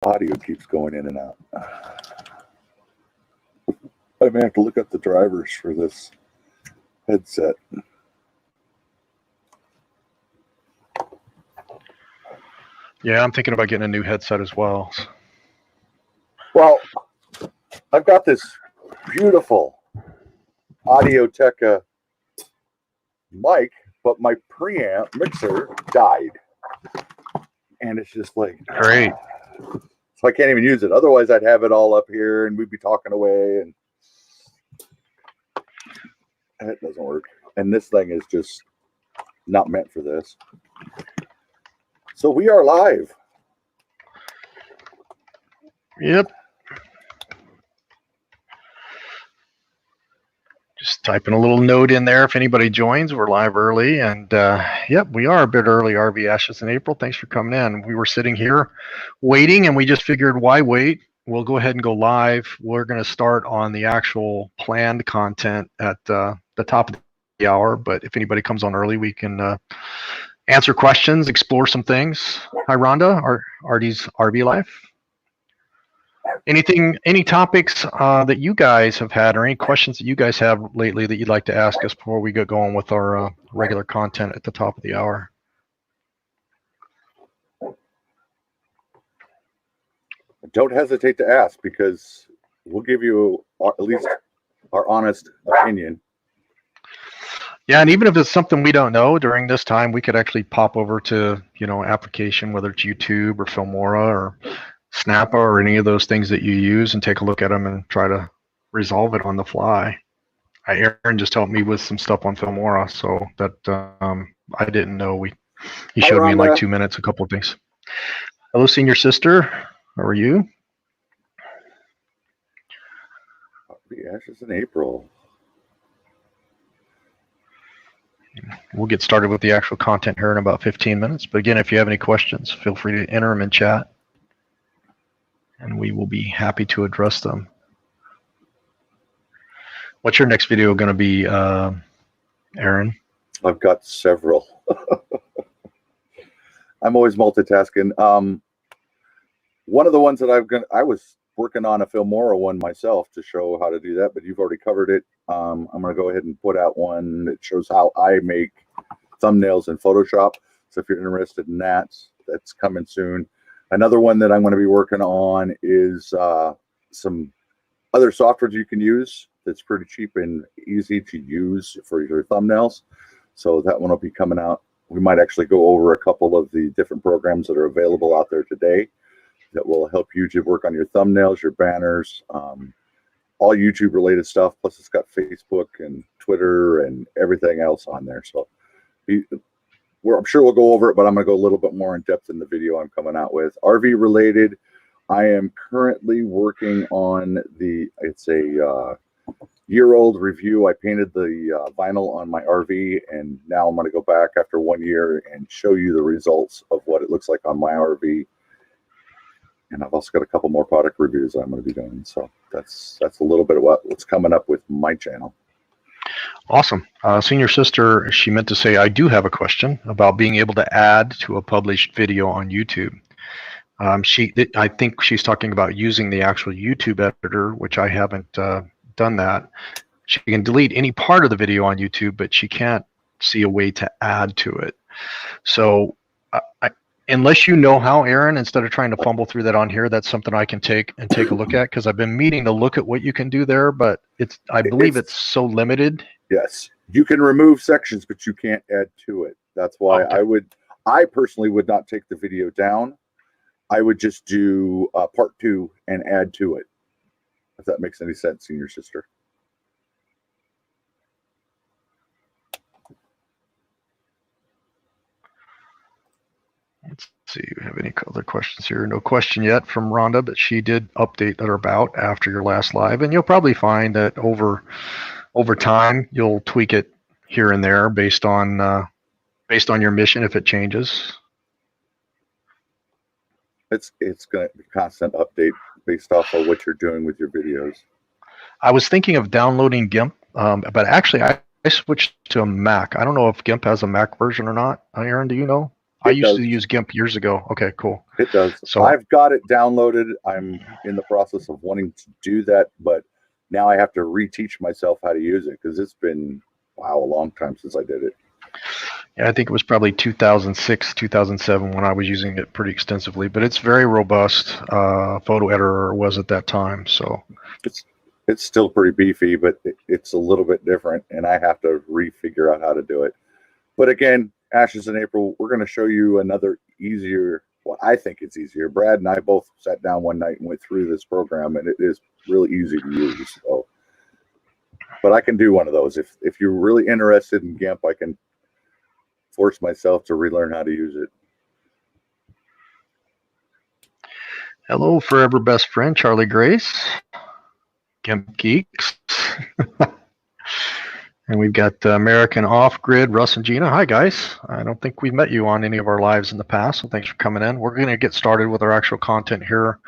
audio keeps going in and out. I may have to look up the drivers for this headset. Yeah, I'm thinking about getting a new headset as well. Well, I've got this beautiful Audio-Technica mic, but my preamp mixer died. And it's just like, great. So I can't even use it. Otherwise, I'd have it all up here and we'd be talking away, and it doesn't work. And this thing is just not meant for this. So we are live. Yep. Just typing a little note in there if anybody joins. We're live early, and yep, we are a bit early. RV Ashes in April. Thanks for coming in. We were sitting here waiting, and we just figured, why wait? We'll go ahead and go live. We're going to start on the actual planned content at the top of the hour, but if anybody comes on early, we can answer questions, explore some things. Hi, Rhonda, Artie's RV Life. Any topics that you guys have had, or any questions that you guys have lately that you'd like to ask us before we get going with our regular content at the top of the hour? Don't hesitate to ask, because we'll give you at least our honest opinion. Yeah, and even if it's something we don't know during this time, we could actually pop over to, application, whether it's YouTube or Filmora or Snappa or any of those things that you use, and take a look at them and try to resolve it on the fly. Aaron just helped me with some stuff on Filmora, so that I didn't know. He showed me in like 2 minutes a couple of things. Hello, senior sister. How are you? The Ashes in April. We'll get started with the actual content here in about 15 minutes. But again, if you have any questions, feel free to enter them in chat, and we will be happy to address them. What's your next video going to be, Aaron? I've got several. I'm always multitasking. One of the ones that I was working on a Filmora one myself to show how to do that, but you've already covered it. I'm going to go ahead and put out one that shows how I make thumbnails in Photoshop. So if you're interested in that, that's coming soon. Another one that I'm going to be working on is some other software you can use that's pretty cheap and easy to use for your thumbnails. So that one will be coming out. We might actually go over a couple of the different programs that are available out there today that will help you to work on your thumbnails, your banners, all YouTube related stuff. Plus it's got Facebook and Twitter and everything else on there. So I'm sure we'll go over it, but I'm going to go a little bit more in depth in the video I'm coming out with. RV related, I am currently working on it's a year-old review. I painted the vinyl on my RV, and now I'm going to go back after 1 year and show you the results of what it looks like on my RV. And I've also got a couple more product reviews I'm going to be doing. So that's a little bit of what's coming up with my channel. Awesome. Senior sister, she meant to say, I do have a question about being able to add to a published video on YouTube. I think she's talking about using the actual YouTube editor, which I haven't done that. She can delete any part of the video on YouTube, but she can't see a way to add to it. So unless you know how, Aaron, instead of trying to fumble through that on here, that's something I can take a look at, because I've been meaning to look at what you can do there, but I believe it's so limited. Yes, you can remove sections, but you can't add to it. That's why I personally would not take the video down. I would just do part 2 and add to it, if that makes any sense, senior sister. Let's see, we have any other questions here? No question yet from Rhonda, but she did update her about after your last live, and you'll probably find that over time you'll tweak it here and there based on your mission if it changes. It's going to be constant update based off of what you're doing with your videos. I was thinking of downloading GIMP, but actually I switched to a Mac. I don't know if GIMP has a Mac version or not. Aaron, do you know? I used to use GIMP years ago. Okay, cool. It does. So I've got it downloaded. I'm in the process of wanting to do that, but now I have to reteach myself how to use it because it's been, wow, a long time since I did it. yeah, I think it was probably 2006, 2007 when I was using it pretty extensively, but it's very robust. Photo editor was at that time. So it's still pretty beefy, but it's a little bit different, and I have to refigure out how to do it. But again, Ashes in April, we're going to show you another easier, well, I think it's easier. Brad and I both sat down one night and went through this program, and it is really easy to use. So, but I can do one of those. If you're really interested in GIMP, I can force myself to relearn how to use it. hello, forever best friend, Charlie Grace, GIMP Geeks. And we've got American Off-Grid, Russ and Gina. Hi, guys. I don't think we've met you on any of our lives in the past, so thanks for coming in. We're going to get started with our actual content here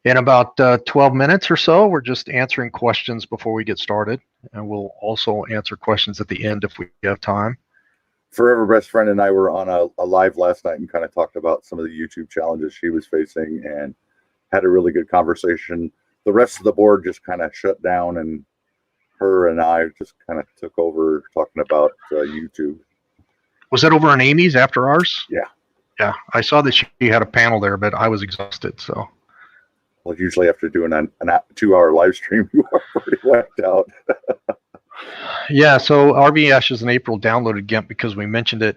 in about 12 minutes or so. We're just answering questions before we get started, and we'll also answer questions at the end if we have time. Forever best friend and I were on a live last night and kind of talked about some of the YouTube challenges she was facing and had a really good conversation. The rest of the board just kind of shut down, and her and I just kind of took over talking about YouTube. Was that over on Amy's after ours? Yeah. Yeah, I saw that she had a panel there, but I was exhausted, so. Well, usually after doing a 2-hour live stream, you are pretty wiped out. Yeah, so RV Ashes in April downloaded GIMP because we mentioned it.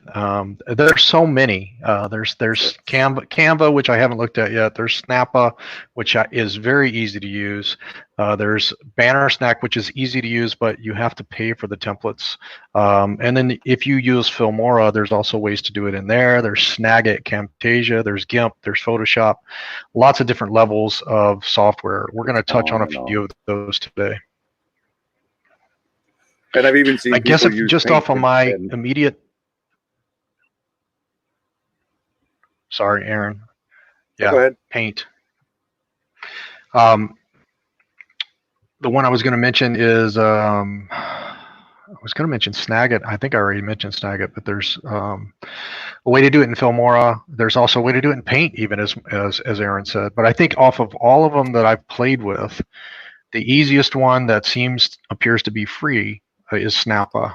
There's so many. There's Canva, which I haven't looked at yet. There's Snappa, which is very easy to use. There's Banner Snack, which is easy to use, but you have to pay for the templates. And then if you use Filmora, there's also ways to do it in there. There's Snagit, Camtasia, there's GIMP, there's Photoshop. Lots of different levels of software. We're going to touch on a few of those today. And I've even seen. I guess if just off of my immediate. Sorry, Aaron. Yeah, go ahead. Paint. The one I was going to mention is I was going to mention Snagit. I think I already mentioned Snagit, but there's a way to do it in Filmora. There's also a way to do it in Paint, even as Aaron said. But I think off of all of them that I've played with, the easiest one that appears to be free is Snappa.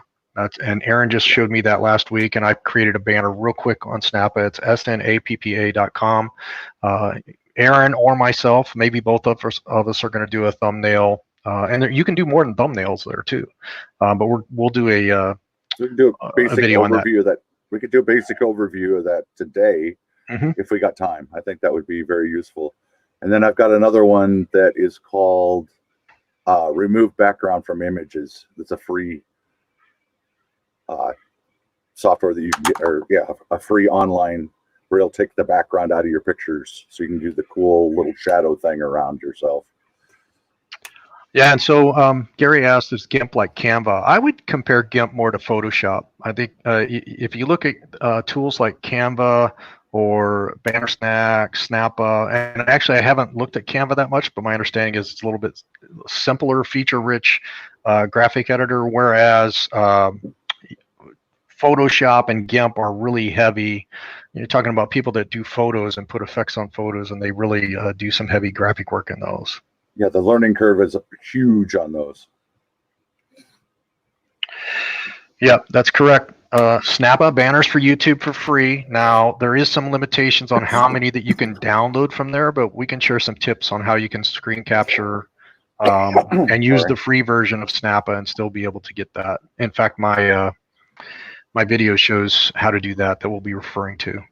And Aaron just showed me that last week, and I created a banner real quick on Snappa. It's snappa.com. Aaron or myself, maybe both of us are going to do a thumbnail. And you can do more than thumbnails there too. But we'll do a we can do a basic video overview of that. We could do a basic overview of that today if we got time. I think that would be very useful. And then I've got another one that is called remove background from images. It's a free software that you can get, or a free online where it'll take the background out of your pictures so you can do the cool little shadow thing around yourself. Yeah, and so Gary asked, is GIMP like Canva? I would compare GIMP more to Photoshop. I think if you look at tools like Canva or Banner Snack, Snappa, and actually I haven't looked at Canva that much, but my understanding is it's a little bit simpler, feature-rich graphic editor, whereas Photoshop and GIMP are really heavy. You're talking about people that do photos and put effects on photos, and they really do some heavy graphic work in those. Yeah, the learning curve is huge on those. Yeah, that's correct. Snappa banners for YouTube for free. Now, there is some limitations on how many that you can download from there, but we can share some tips on how you can screen capture and use the free version of Snappa and still be able to get that. In fact, my video shows how to do that we'll be referring to.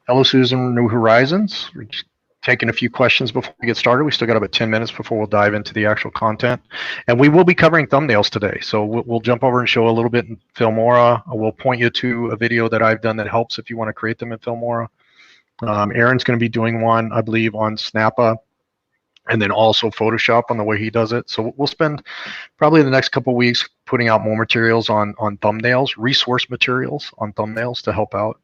Hello, Susan, New Horizons. We're just taking a few questions before we get started. We still got about 10 minutes before we'll dive into the actual content. And we will be covering thumbnails today. So we'll jump over and show a little bit in Filmora. We'll point you to a video that I've done that helps if you want to create them in Filmora. Aaron's going to be doing one, I believe, on Snappa, and then also Photoshop on the way he does it. So we'll spend probably the next couple of weeks putting out more materials on thumbnails, resource materials on thumbnails to help out.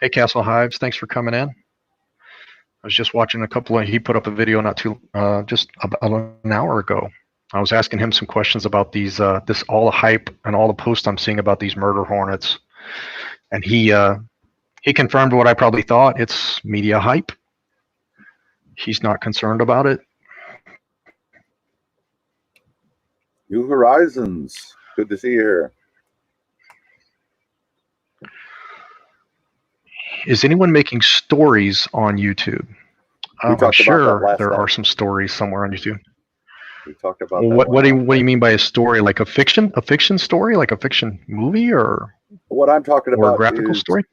Hey, Castle Hives, thanks for coming in. I was just watching he put up a video just about an hour ago. I was asking him some questions about these, all the hype and all the posts I'm seeing about these murder hornets. And he He confirmed what I probably thought. It's media hype. He's not concerned about it. New Horizons. Good to see you here. Is anyone making stories on YouTube? I'm sure there are some stories somewhere on YouTube. We talked about what do you mean by a story? Like a fiction story, like a fiction movie, or what I'm talking about? A graphical story.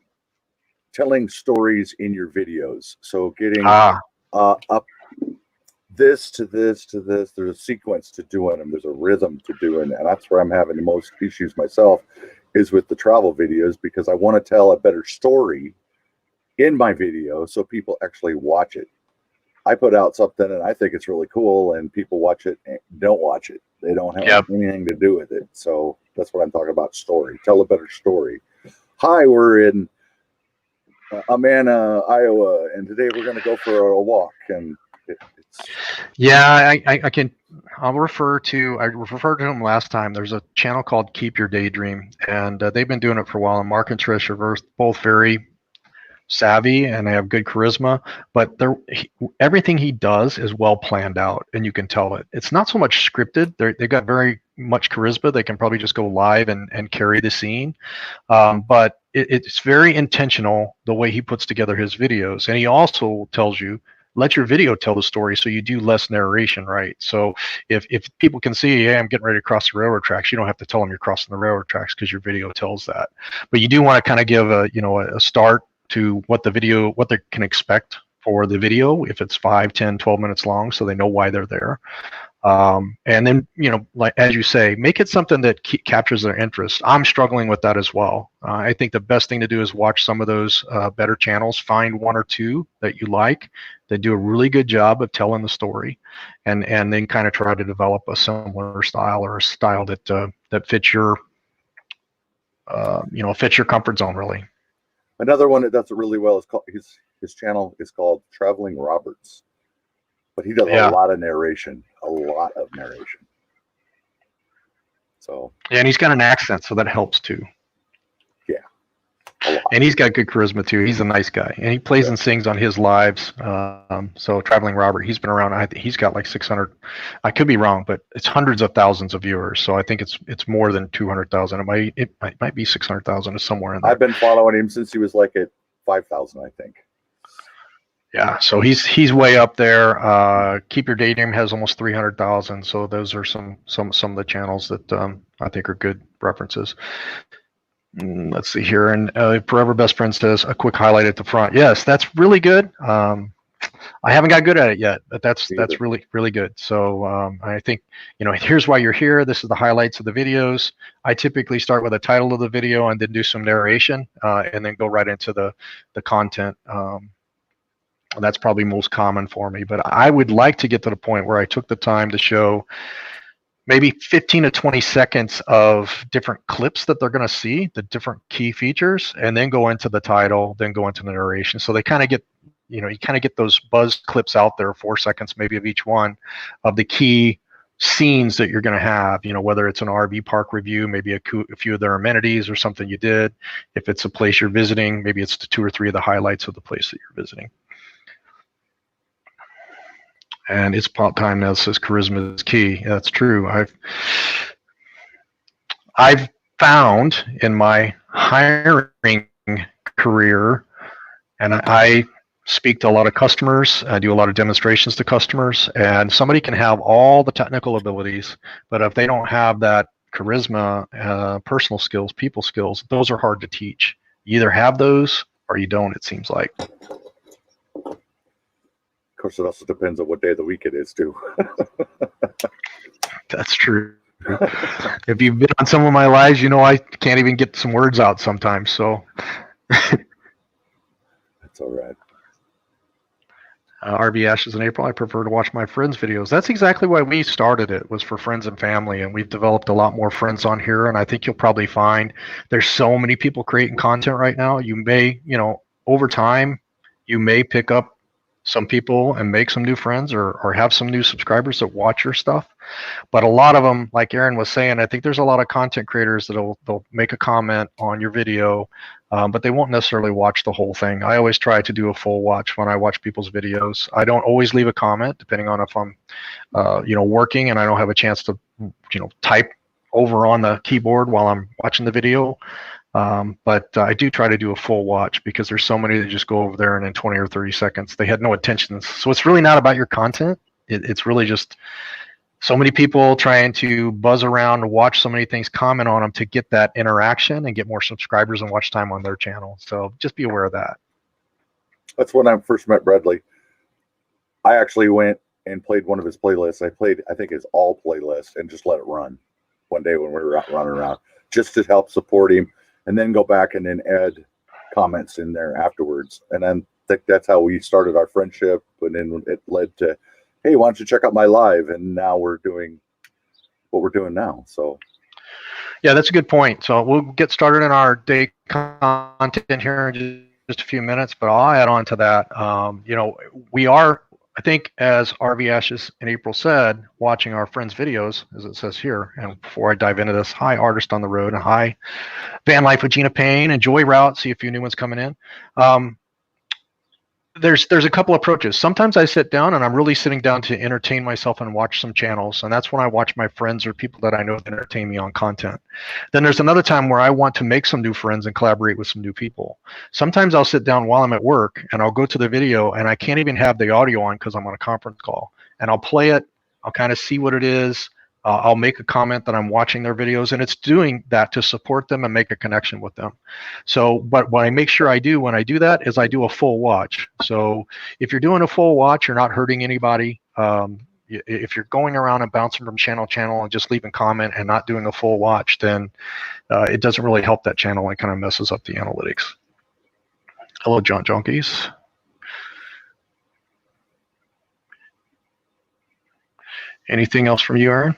Telling stories in your videos. So getting up this to this to this. There's a sequence to doing them. There's a rhythm to doing, and that's where I'm having the most issues myself, is with the travel videos, because I want to tell a better story in my video so people actually watch it. I put out something and I think it's really cool, and people watch it and don't watch it. They don't have anything to do with it. So that's what I'm talking about. Story. Tell a better story. Hi, we're in Amana, Iowa, and today we're going to go for a walk. And I can. I referred to him last time. There's a channel called Keep Your Daydream, and they've been doing it for a while. And Mark and Trish are both very savvy and they have good charisma, but everything he does is well planned out, and you can tell it. It's not so much scripted. They've got very much charisma. They can probably just go live and carry the scene, but it's very intentional the way he puts together his videos. And he also tells you, let your video tell the story, so you do less narration, right? So if people can see, hey, I'm getting ready to cross the railroad tracks, you don't have to tell them you're crossing the railroad tracks, because your video tells that. But you do want to kind of give a start to what they can expect for the video, if it's 5, 10, 12 minutes long, so they know why they're there. And then, like as you say, make it something that captures their interest. I'm struggling with that as well. I think the best thing to do is watch some of those better channels, find one or two that you like, that do a really good job of telling the story, and then kind of try to develop a similar style, or a style that fits your fits your comfort zone, really. Another one that does it really well is called, his channel is called Traveling Roberts, but he does a lot of narration. So and he's got an accent, so that helps too. And he's got good charisma too. He's a nice guy, and he plays and sings on his lives. So Traveling Robert, he's been around. I think he's got like 600. I could be wrong, but it's hundreds of thousands of viewers. So I think it's more than 200,000. It might be 600,000 or somewhere in there. I've been following him since he was like at 5,000, I think. Yeah, so he's way up there. Keep Your Daydream has almost 300,000. So those are some of the channels that I think are good references. Let's see here, and Forever Best Friend says a quick highlight at the front. Yes, that's really good. I haven't got good at it yet, but that's really, really good. So I think, here's why you're here. This is the highlights of the videos. I typically start with a title of the video and then do some narration, and then go right into the content. That's probably most common for me, but I would like to get to the point where I took the time to show maybe 15 to 20 seconds of different clips that they're going to see, the different key features, and then go into the title, then go into the narration. So they kind of get, you kind of get those buzz clips out there, 4 seconds maybe of each one, of the key scenes that you're going to have, whether it's an RV park review, maybe a few of their amenities or something you did. If it's a place you're visiting, maybe it's the 2 or 3 of the highlights of the place that you're visiting. And it's about time now says charisma is key. That's true. I've found in my hiring career, and I speak to a lot of customers, I do a lot of demonstrations to customers, and somebody can have all the technical abilities, but if they don't have that charisma, personal skills, people skills, those are hard to teach. You either have those or you don't, it seems like. Of course, it also depends on what day of the week it is, too. That's true. If you've been on some of my lives, I can't even get some words out sometimes. So that's all right. RV Ashes in April. I prefer to watch my friends' videos. That's exactly why we started it, was for friends and family, and we've developed a lot more friends on here. And I think you'll probably find there's so many people creating content right now. You may, over time, you may pick up some people and make some new friends, or have some new subscribers that watch your stuff. But a lot of them, like Aaron was saying, I think there's a lot of content creators they'll make a comment on your video, but they won't necessarily watch the whole thing. I always try to do a full watch when I watch people's videos. I don't always leave a comment, depending on if I'm working and I don't have a chance to type over on the keyboard while I'm watching the video. But I do try to do a full watch, because there's so many that just go over there and in 20 or 30 seconds they had no attention. So it's really not about your content. It's really just so many people trying to buzz around, watch so many things, comment on them to get that interaction and get more subscribers and watch time on their channel. So just be aware of that. That's when I first met Bradley. I actually went and played one of his playlists. I think his all playlist, and just let it run one day when we were out running around, just to help support him, and then go back and then add comments in there afterwards. And then that's how we started our friendship. And then it led to, hey, why don't you check out my live? And now we're doing what we're doing now. So yeah, that's a good point. So we'll get started in our day content here in just a few minutes, but I'll add on to that. We are, I think, as RV Ashes and April said, watching our friends' videos, as it says here. And before I dive into this, hi, Artist on the Road, and hi, Van Life with Gina Payne, and Joy Route. See a few new ones coming in. There's a couple approaches. Sometimes I sit down and I'm really sitting down to entertain myself and watch some channels, and that's when I watch my friends or people that I know that entertain me on content. Then there's another time where I want to make some new friends and collaborate with some new people. Sometimes I'll sit down while I'm at work and I'll go to the video and I can't even have the audio on because I'm on a conference call, and I'll play it. I'll kind of see what it is. I'll make a comment that I'm watching their videos, and it's doing that to support them and make a connection with them. So, but what I make sure I do when I do that is I do a full watch. So if you're doing a full watch, you're not hurting anybody. If you're going around and bouncing from channel to channel and just leaving comment and not doing a full watch, then it doesn't really help that channel and kind of messes up the analytics. Hello, John Junkies. Anything else from you, Aaron?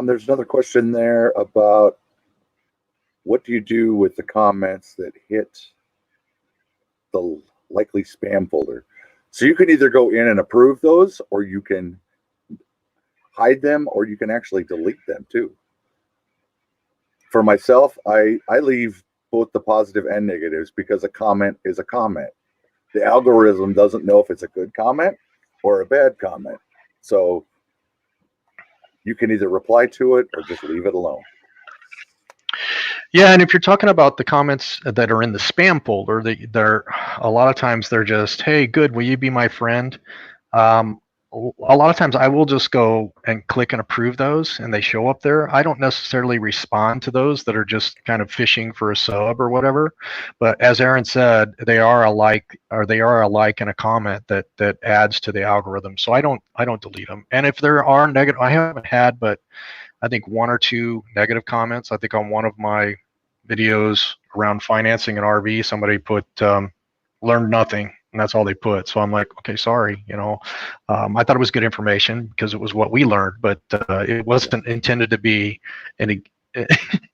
There's another question there about what do you do with the comments that hit the likely spam folder? So you can either go in and approve those, or you can hide them, or you can actually delete them too. For myself, I leave both the positive and negatives, because a comment is a comment. The algorithm doesn't know if it's a good comment or a bad comment. So you can either reply to it or just leave it alone. Yeah, and if you're talking about the comments that are in the spam folder, they're a lot of times they're just, hey, good, will you be my friend? A lot of times I will just go and click and approve those, and they show up there. I don't necessarily respond to those that are just kind of fishing for a sub or whatever. But as Aaron said, they are a like and a comment that adds to the algorithm. So I don't delete them. And if there are negative, I haven't had, but I think 1 or 2 negative comments. I think on one of my videos around financing an RV, somebody put learned nothing, and that's all they put. So I'm like, okay, sorry. I thought it was good information because it was what we learned, but it wasn't intended to be an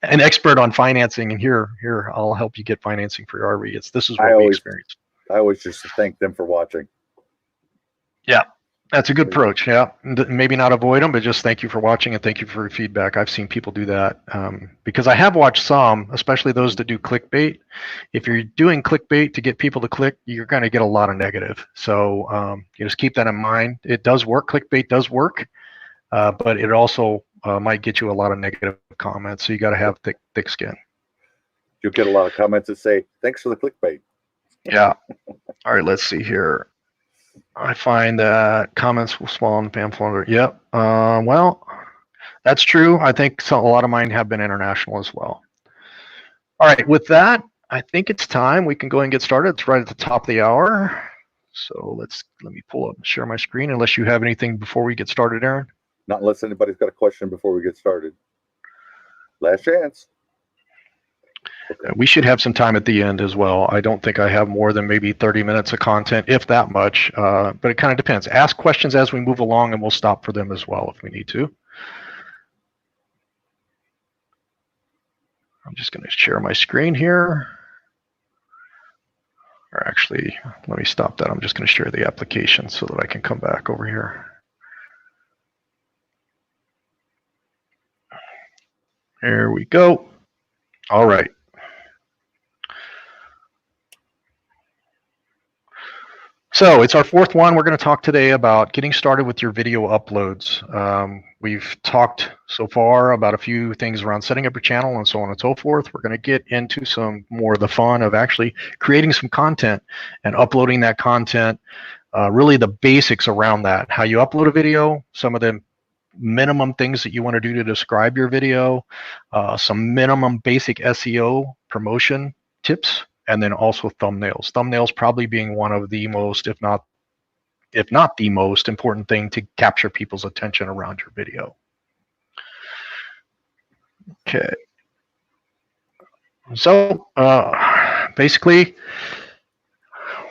expert on financing. And here, I'll help you get financing for your RV. This is what we experienced. I always just thank them for watching. Yeah. That's a good approach. Yeah, maybe not avoid them, but just thank you for watching and thank you for your feedback. I've seen people do that because I have watched some, especially those that do clickbait. If you're doing clickbait to get people to click, you're going to get a lot of negative. So you just keep that in mind. It does work. Clickbait does work, but it also might get you a lot of negative comments. So you got to have thick skin. You'll get a lot of comments that say, "Thanks for the clickbait." Yeah. All right. Let's see here. I find that comments will spawn in spam folder. Yep. Well, that's true. I think a lot of mine have been international as well. All right. With that, I think it's time we can go and get started. It's right at the top of the hour. So let me pull up and share my screen. Unless you have anything before we get started, Aaron. Not unless anybody's got a question before we get started. Last chance. Okay. We should have some time at the end as well. I don't think I have more than maybe 30 minutes of content, if that much, but it kind of depends. Ask questions as we move along, and we'll stop for them as well if we need to. I'm just going to share my screen here. Or actually, let me stop that. I'm just going to share the application so that I can come back over here. There we go. All right. So it's our fourth one. We're going to talk today about getting started with your video uploads. We've talked so far about a few things around setting up your channel and so on and so forth. We're going to get into some more of the fun of actually creating some content and uploading that content, really the basics around that, how you upload a video, some of the minimum things that you want to do to describe your video, some minimum basic SEO promotion tips, and then also thumbnails. Thumbnails probably being one of the most, if not the most important thing to capture people's attention around your video. Okay. So basically,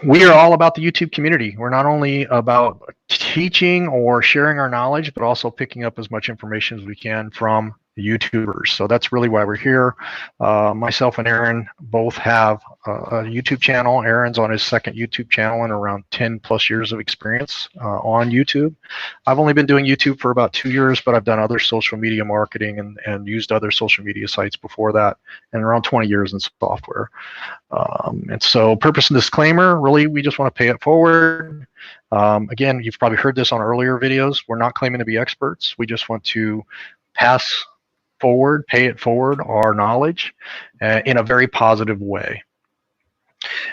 we are all about the YouTube community. We're not only about teaching or sharing our knowledge, but also picking up as much information as we can from the YouTubers. So that's really why we're here. Myself and Aaron both have a YouTube channel. Aaron's on his second YouTube channel and around 10 plus years of experience on YouTube. I've only been doing YouTube for about 2 years, but I've done other social media marketing and used other social media sites before that, and around 20 years in software. And so purpose and disclaimer, really, we just want to pay it forward. Again, you've probably heard this on earlier videos. We're not claiming to be experts. We just want to pass forward, pay it forward, our knowledge in a very positive way.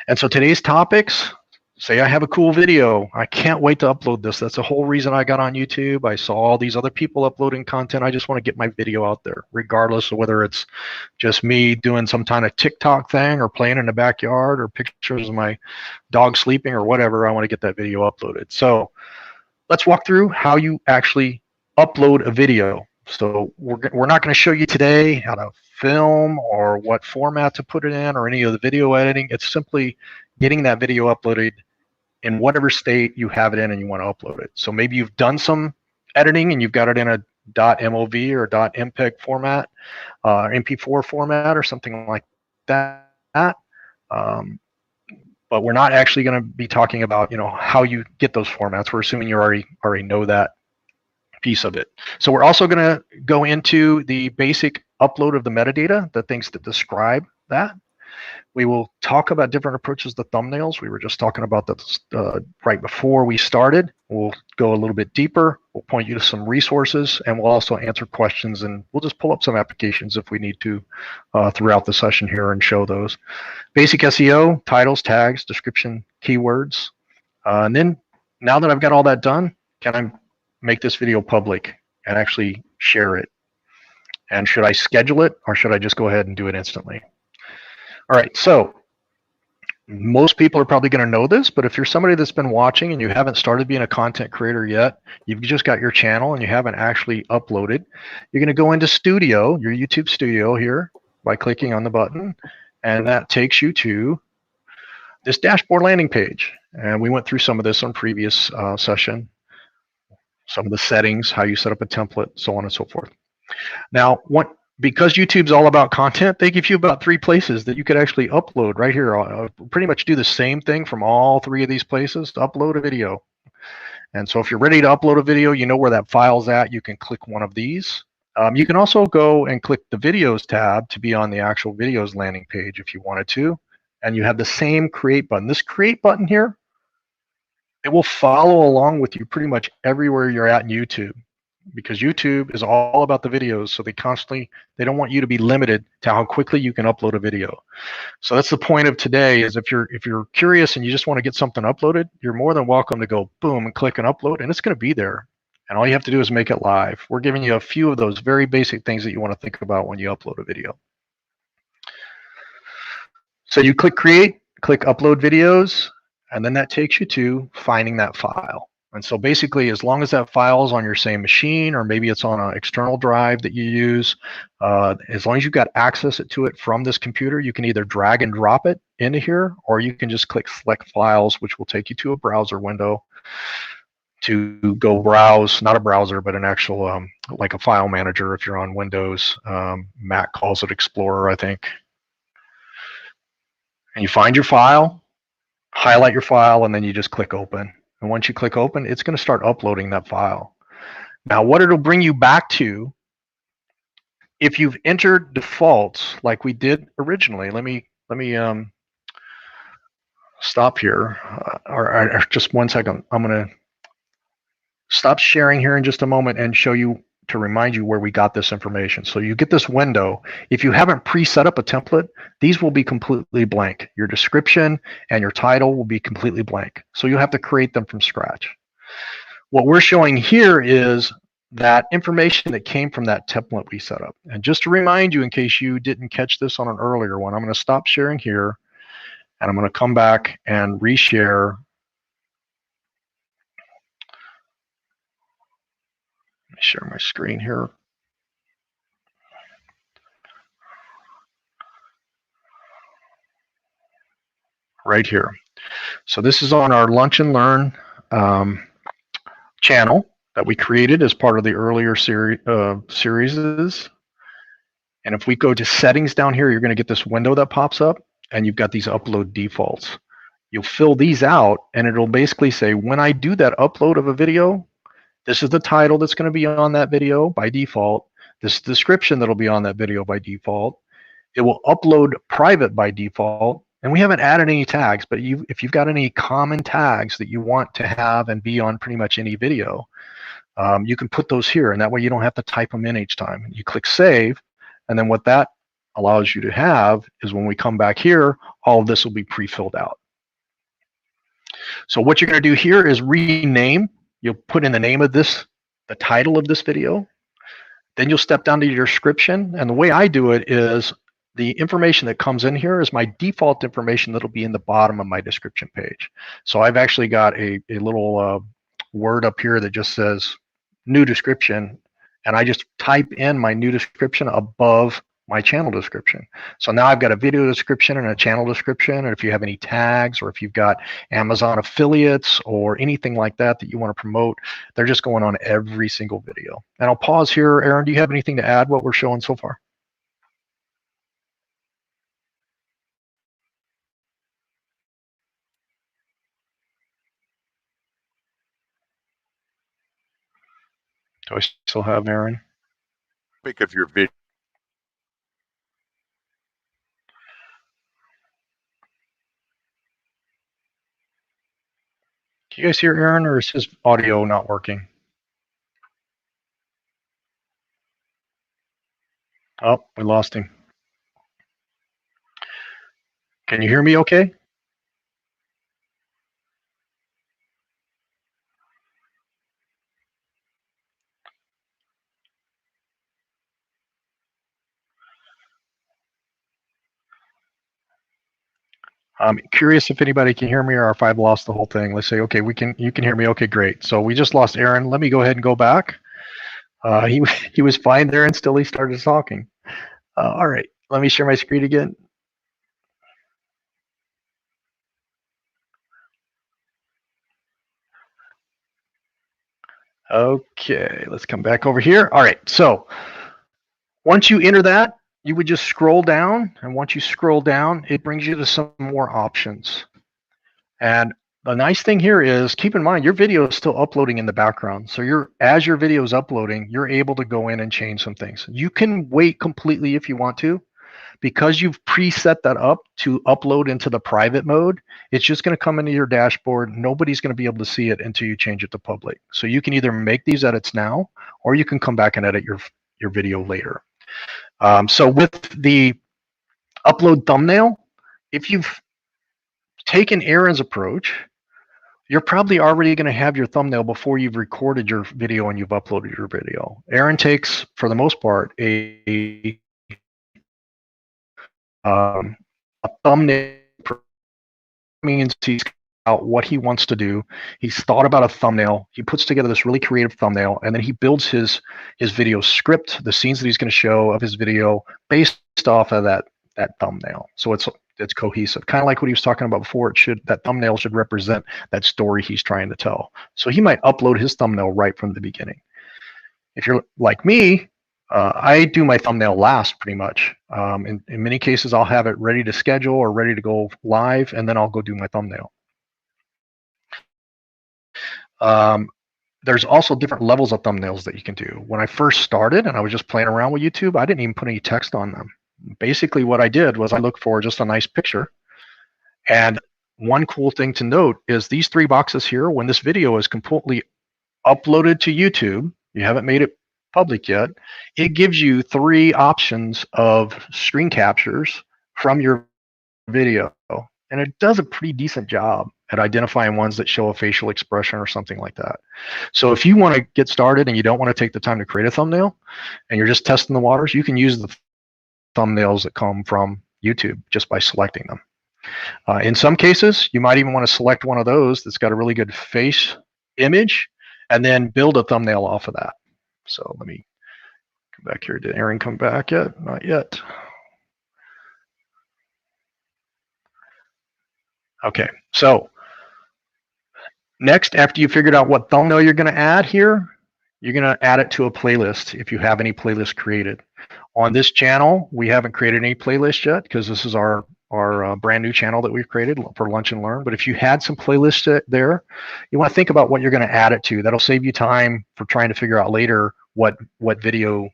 And so today's topics, say I have a cool video. I can't wait to upload this. That's the whole reason I got on YouTube. I saw all these other people uploading content. I just want to get my video out there, regardless of whether it's just me doing some kind of TikTok thing or playing in the backyard or pictures of my dog sleeping or whatever. I want to get that video uploaded. So let's walk through how you actually upload a video. So we're not going to show you today how to film or what format to put it in or any of the video editing. It's simply getting that video uploaded in whatever state you have it in and you want to upload it. So maybe you've done some editing and you've got it in a .mov or .mpeg format, MP4 format or something like that. But we're not actually going to be talking about, how you get those formats. We're assuming you already know that piece of it. So we're also going to go into the basic upload of the metadata, the things that describe that. We will talk about different approaches to thumbnails. We were just talking about that right before we started. We'll go a little bit deeper. We'll point you to some resources, and we'll also answer questions, and we'll just pull up some applications if we need to throughout the session here and show those. Basic SEO, titles, tags, description, keywords. And then now that I've got all that done, can I make this video public and actually share it? And should I schedule it, or should I just go ahead and do it instantly? All right, so most people are probably going to know this, but if you're somebody that's been watching and you haven't started being a content creator yet, you've just got your channel and you haven't actually uploaded, you're going to go into Studio, your YouTube Studio here, by clicking on the button, and that takes you to this dashboard landing page. And we went through some of this on previous session, some of the settings, how you set up a template, so on and so forth. Now, because YouTube's all about content, they give you about 3 places that you could actually upload right here. I'll pretty much do the same thing from all 3 of these places to upload a video. And so if you're ready to upload a video, you know where that file's at. You can click one of these. You can also go and click the videos tab to be on the actual videos landing page if you wanted to. And you have the same create button. This create button here, it will follow along with you pretty much everywhere you're at in YouTube, because YouTube is all about the videos. So they don't want you to be limited to how quickly you can upload a video. So that's the point of today, is if you're curious and you just want to get something uploaded, you're more than welcome to go boom and click and upload, and it's going to be there. And all you have to do is make it live. We're giving you a few of those very basic things that you want to think about when you upload a video. So you click create, click upload videos, and then that takes you to finding that file. And so basically, as long as that file is on your same machine, or maybe it's on an external drive that you use, as long as you've got access to it from this computer, you can either drag and drop it into here, or you can just click select files, which will take you to a browser window to go browse, not a browser, but an actual, like a file manager if you're on Windows. Mac calls it Explorer, I think. And you find your file, highlight your file, and then you just click open. And once you click open, it's going to start uploading that file. Now, what it'll bring you back to, if you've entered defaults like we did originally, let me stop here, or just 1 second. I'm going to stop sharing here in just a moment and show you, to remind you where we got this information. So you get this window. If you haven't pre-set up a template, these will be completely blank. Your description and your title will be completely blank. So you'll have to create them from scratch. What we're showing here is that information that came from that template we set up. And just to remind you, in case you didn't catch this on an earlier one, I'm going to stop sharing here, and I'm going to come back and reshare. Let me share my screen here. Right here. So this is on our Lunch and Learn channel that we created as part of the earlier series. And if we go to settings down here, you're going to get this window that pops up, and you've got these upload defaults. You'll fill these out, and it'll basically say, when I do that upload of a video, this is the title that's going to be on that video by default. This is the description that'll be on that video by default. It will upload private by default. And we haven't added any tags, but if you've got any common tags that you want to have and be on pretty much any video, you can put those here, and that way you don't have to type them in each time. You click save, and then what that allows you to have is when we come back here, all of this will be pre-filled out. So what you're going to do here is rename. You'll put in the name of this, the title of this video. Then you'll step down to your description, and the way I do it is the information that comes in here is my default information that'll be in the bottom of my description page. So I've actually got a little word up here that just says new description, and I just type in my new description above my channel description. So now I've got a video description and a channel description, and if you have any tags, or if you've got Amazon affiliates or anything like that that you want to promote, they're just going on every single video. And I'll pause here. Aaron, do you have anything to add what we're showing so far? Do I still have Aaron? Of your video. Do you guys hear Aaron, or is his audio not working? Oh, we lost him. Can you hear me okay? I'm curious if anybody can hear me, or if I've lost the whole thing. Let's say, okay, you can hear me. Okay, great. So we just lost Aaron. Let me go ahead and go back. He was fine there, and still he started talking. All right, let me share my screen again. Okay, let's come back over here. All right, so once you enter that, you would just scroll down, and once you scroll down, it brings you to some more options. And the nice thing here is, keep in mind, your video is still uploading in the background. So as your video is uploading, you're able to go in and change some things. You can wait completely if you want to. Because you've preset that up to upload into the private mode, it's just going to come into your dashboard. Nobody's going to be able to see it until you change it to public. So you can either make these edits now, or you can come back and edit your video later. So with the upload thumbnail, if you've taken Aaron's approach, you're probably already going to have your thumbnail before you've recorded your video and you've uploaded your video. Aaron takes, for the most part, a thumbnail means he's out what he wants to do. He's thought about a thumbnail. He puts together this really creative thumbnail, and then he builds his video script, the scenes that he's going to show of his video based off of that thumbnail. So it's cohesive, kind of like what he was talking about before. That thumbnail should represent that story he's trying to tell. So he might upload his thumbnail right from the beginning. If you're like me, I do my thumbnail last, pretty much. In many cases, I'll have it ready to schedule or ready to go live, and then I'll go do my thumbnail. There's also different levels of thumbnails that you can do. When I first started and I was just playing around with YouTube, I didn't even put any text on them. Basically, what I did was I looked for just a nice picture, and one cool thing to note is these three boxes here, when this video is completely uploaded to YouTube, you haven't made it public yet, it gives you three options of screen captures from your video. And it does a pretty decent job at identifying ones that show a facial expression or something like that. So if you want to get started and you don't want to take the time to create a thumbnail and you're just testing the waters, you can use the thumbnails that come from YouTube just by selecting them. In some cases, you might even want to select one of those that's got a really good face image and then build a thumbnail off of that. So let me come back here. Did Aaron come back yet? Not yet. Okay, so next, after you figured out what thumbnail you're going to add here, you're going to add it to a playlist if you have any playlist created. On this channel, we haven't created any playlist yet because this is our brand new channel that we've created for Lunch and Learn. But if you had some playlists there, you want to think about what you're going to add it to. That'll save you time for trying to figure out later what video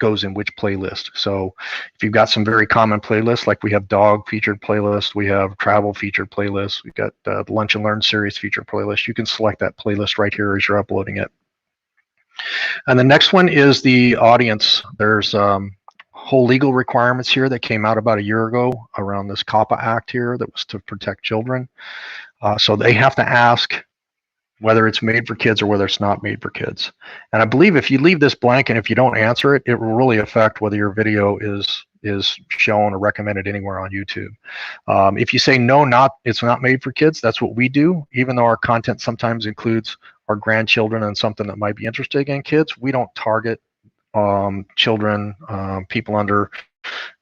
goes in which playlist. So if you've got some very common playlists, like we have dog featured playlist, we have travel featured playlist, we've got the Lunch and Learn series featured playlist, you can select that playlist right here as you're uploading it. And the next one is the audience. There's whole legal requirements here that came out about a year ago around this COPPA Act here that was to protect children. So they have to ask whether it's made for kids or whether it's not made for kids. And I believe if you leave this blank and if you don't answer it, it will really affect whether your video is shown or recommended anywhere on YouTube. If you say no, it's not made for kids, that's what we do. Even though our content sometimes includes our grandchildren and something that might be interesting in kids, we don't target children, people under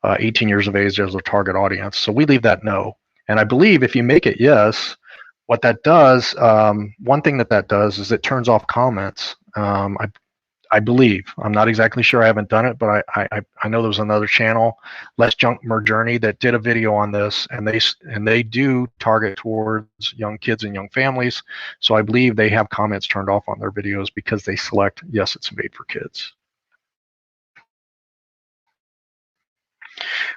18 years of age as a target audience. So we leave that no. And I believe if you make it yes, what that does, one thing that does is it turns off comments. I believe, I'm not exactly sure, I haven't done it, but I know there was another channel, Less Junk More Journey, that did a video on this, and they do target towards young kids and young families. So I believe they have comments turned off on their videos because they select, yes, it's made for kids.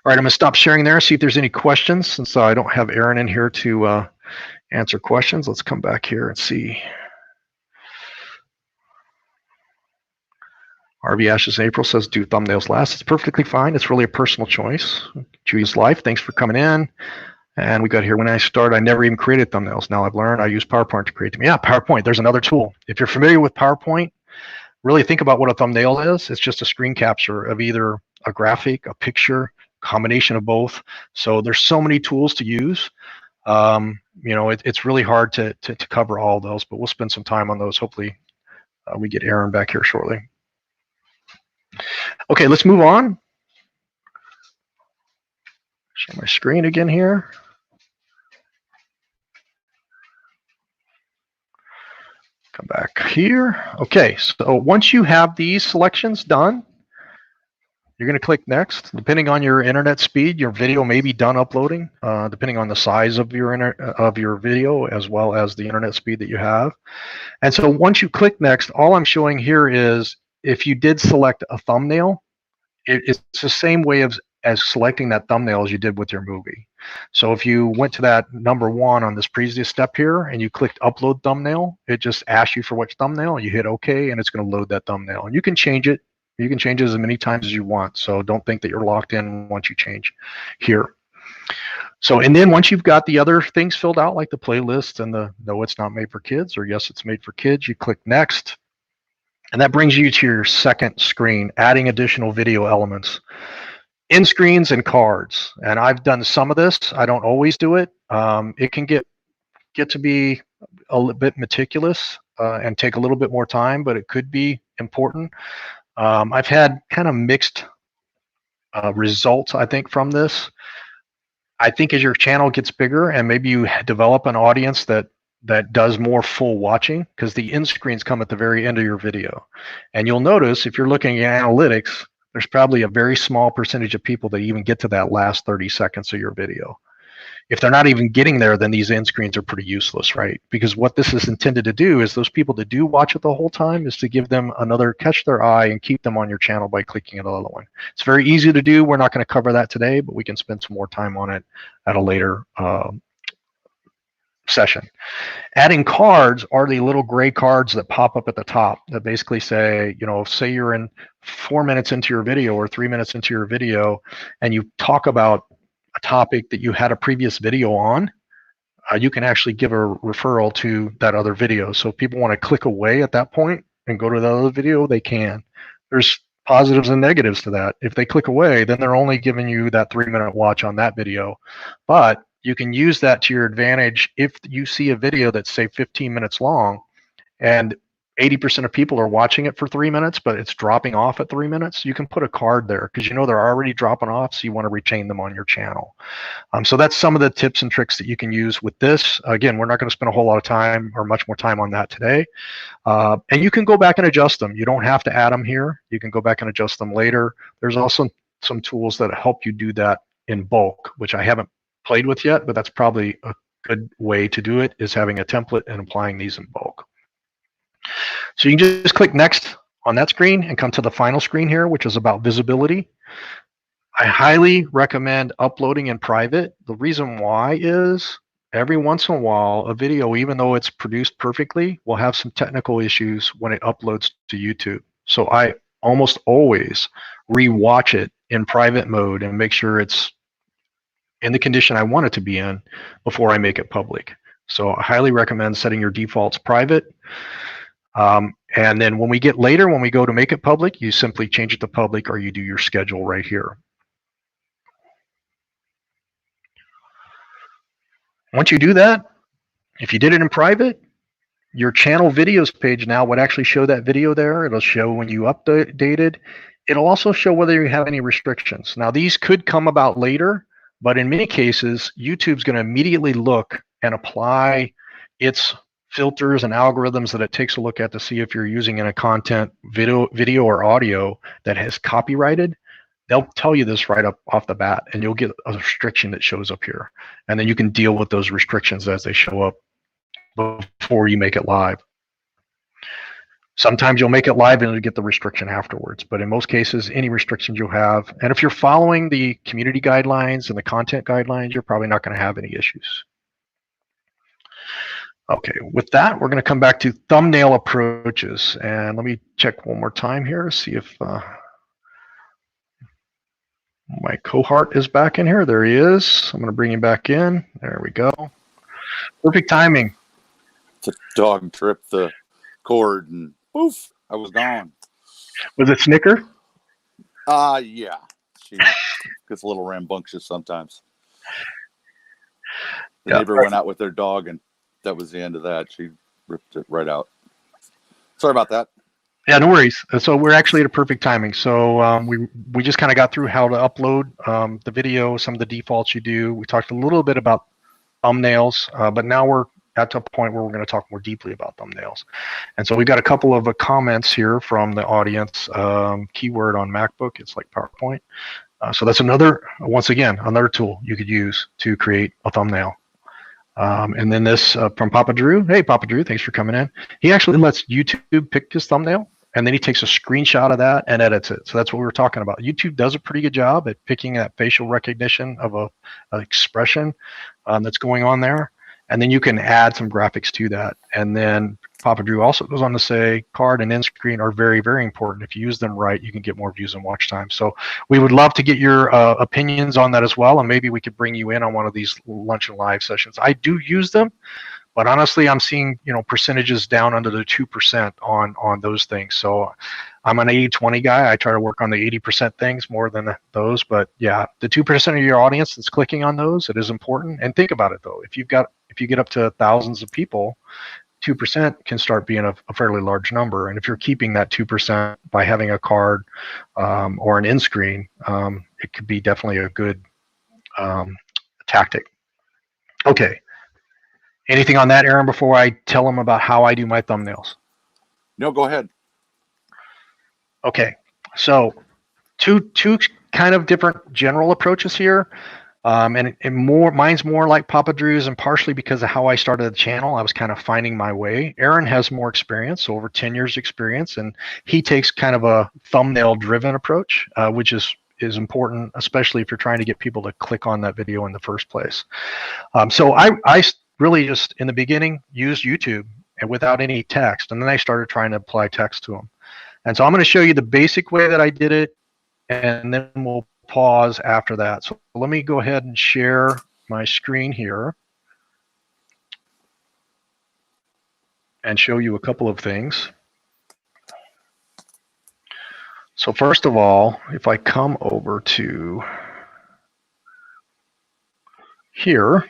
All right, I'm gonna stop sharing there, see if there's any questions, since I don't have Aaron in here to answer questions. Let's come back here and see. RV Ashes April says, do thumbnails last. It's perfectly fine. It's really a personal choice. Choose life. Thanks for coming in. And we got here, when I started, I never even created thumbnails. Now I've learned I use PowerPoint to create them. Yeah, PowerPoint, there's another tool. If you're familiar with PowerPoint, really think about what a thumbnail is. It's just a screen capture of either a graphic, a picture, combination of both. So there's so many tools to use. It's really hard to cover all those, but we'll spend some time on those. Hopefully we get Aaron back here shortly. Okay, let's move on. Share my screen again here. Come back here. Okay, so once you have these selections done, you're going to click next. Depending on your internet speed, your video may be done uploading, depending on the size of your video as well as the internet speed that you have. And so once you click next, all I'm showing here is if you did select a thumbnail, it's the same way as selecting that thumbnail as you did with your movie. So if you went to that number 1 on this previous step here and you clicked upload thumbnail, it just asks you for which thumbnail, you hit OK, and it's going to load that thumbnail. And you can change it. You can change it as many times as you want. So don't think that you're locked in once you change here. So, and then once you've got the other things filled out, like the playlist and the no, it's not made for kids, or yes, it's made for kids, you click next. And that brings you to your second screen, adding additional video elements, end screens and cards. And I've done some of this. I don't always do it. It can get to be a little bit meticulous and take a little bit more time, but it could be important. I've had kind of mixed results, I think, from this. I think as your channel gets bigger and maybe you develop an audience that does more full watching, because the end screens come at the very end of your video. And you'll notice if you're looking at analytics, there's probably a very small percentage of people that even get to that last 30 seconds of your video. If they're not even getting there, then these end screens are pretty useless, right? Because what this is intended to do is those people that do watch it the whole time is to give them another, catch their eye and keep them on your channel by clicking another one. It's very easy to do. We're not going to cover that today, but we can spend some more time on it at a later session. Adding cards are the little gray cards that pop up at the top that basically say, you know, say you're in 4 minutes into your video or 3 minutes into your video and you talk about a topic that you had a previous video on, you can actually give a referral to that other video. So if people want to click away at that point and go to the other video, they can. There's positives and negatives to that. If they click away, then they're only giving you that 3-minute watch on that video. But you can use that to your advantage if you see a video that's, say, 15 minutes long and 80% of people are watching it for 3 minutes, but it's dropping off at 3 minutes. You can put a card there because you know they're already dropping off, so you want to retain them on your channel. So that's some of the tips and tricks that you can use with this. Again, we're not going to spend a whole lot of time or much more time on that today. And you can go back and adjust them. You don't have to add them here. You can go back and adjust them later. There's also some tools that help you do that in bulk, which I haven't played with yet, but that's probably a good way to do it, is having a template and applying these in bulk. So you can just click next on that screen and come to the final screen here, which is about visibility. I highly recommend uploading in private. The reason why is every once in a while, a video, even though it's produced perfectly, will have some technical issues when it uploads to YouTube. So I almost always re-watch it in private mode and make sure it's in the condition I want it to be in before I make it public. So I highly recommend setting your defaults private. And then when we get later, when we go to make it public, you simply change it to public or you do your schedule right here. Once you do that, if you did it in private, your channel videos page now would actually show that video there. It'll show when you updated. It'll also show whether you have any restrictions. Now, these could come about later, but in many cases, YouTube's going to immediately look and apply its filters and algorithms that it takes a look at to see if you're using in a content, video or audio that has copyrighted. They'll tell you this right up off the bat, and you'll get a restriction that shows up here. And then you can deal with those restrictions as they show up before you make it live. Sometimes you'll make it live and you'll get the restriction afterwards, but in most cases, any restrictions you'll have, and if you're following the community guidelines and the content guidelines, you're probably not going to have any issues. Okay, with that, we're going to come back to thumbnail approaches, and let me check one more time here, see if my cohort is back in here. There he is. I'm going to bring him back in. There we go. Perfect timing. The dog tripped the cord and poof, I was gone. Was it Snicker? Yeah. She gets a little rambunctious sometimes. The neighbor went out with their dog, and that was the end of that. She ripped it right out. Sorry about that. Yeah, no worries. So we're actually at a perfect timing. So we just kind of got through how to upload the video, some of the defaults you do. We talked a little bit about thumbnails, but now we're at a point where we're going to talk more deeply about thumbnails. And so we got a couple of comments here from the audience. Keyword on MacBook, it's like PowerPoint. So that's another, once again, another tool you could use to create a thumbnail. And then this from Papa Drew. Hey, Papa Drew, thanks for coming in. He actually lets YouTube pick his thumbnail, and then he takes a screenshot of that and edits it. So that's what we were talking about. YouTube does a pretty good job at picking that facial recognition of an expression that's going on there. And then you can add some graphics to that. And then Papa Drew also goes on to say card and end screen are very, very important. If you use them right, you can get more views and watch time. So we would love to get your opinions on that as well. And maybe we could bring you in on one of these lunch and live sessions. I do use them, but honestly, I'm seeing, percentages down under the 2% on those things. So I'm an 80-20 guy. I try to work on the 80% things more than those. But yeah, the 2% of your audience that's clicking on those, it is important. And think about it though. If you get up to thousands of people, 2% can start being a fairly large number. And if you're keeping that 2% by having a card or an end screen, it could be definitely a good tactic. Okay. Anything on that, Aaron, before I tell them about how I do my thumbnails? No, go ahead. Okay. So two kind of different general approaches here. And mine's more like Papa Drew's, and partially because of how I started the channel. I was kind of finding my way. Aaron has more experience, over 10 years experience, and he takes kind of a thumbnail driven approach, which is important, especially if you're trying to get people to click on that video in the first place. So I really just in the beginning used YouTube and without any text, and then I started trying to apply text to them. And so I'm going to show you the basic way that I did it, and then we'll pause after that. So let me go ahead and share my screen here and show you a couple of things. So first of all, if I come over to here,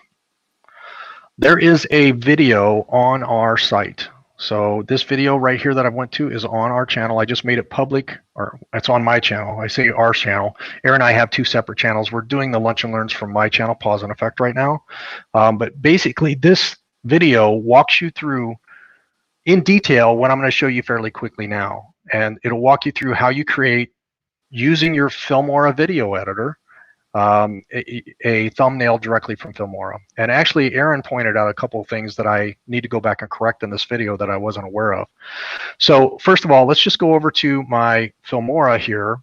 there is a video on our site. So this video right here that I went to is on our channel. I just made it public, or it's on my channel. I say our channel. Aaron and I have 2 separate channels. We're doing the Lunch and Learns from my channel, Pause and Effect, right now. But basically, this video walks you through in detail what I'm going to show you fairly quickly now. And it'll walk you through how you create, using your Filmora video editor, a thumbnail directly from Filmora. And actually, Aaron pointed out a couple of things that I need to go back and correct in this video that I wasn't aware of. So first of all, let's just go over to my Filmora here.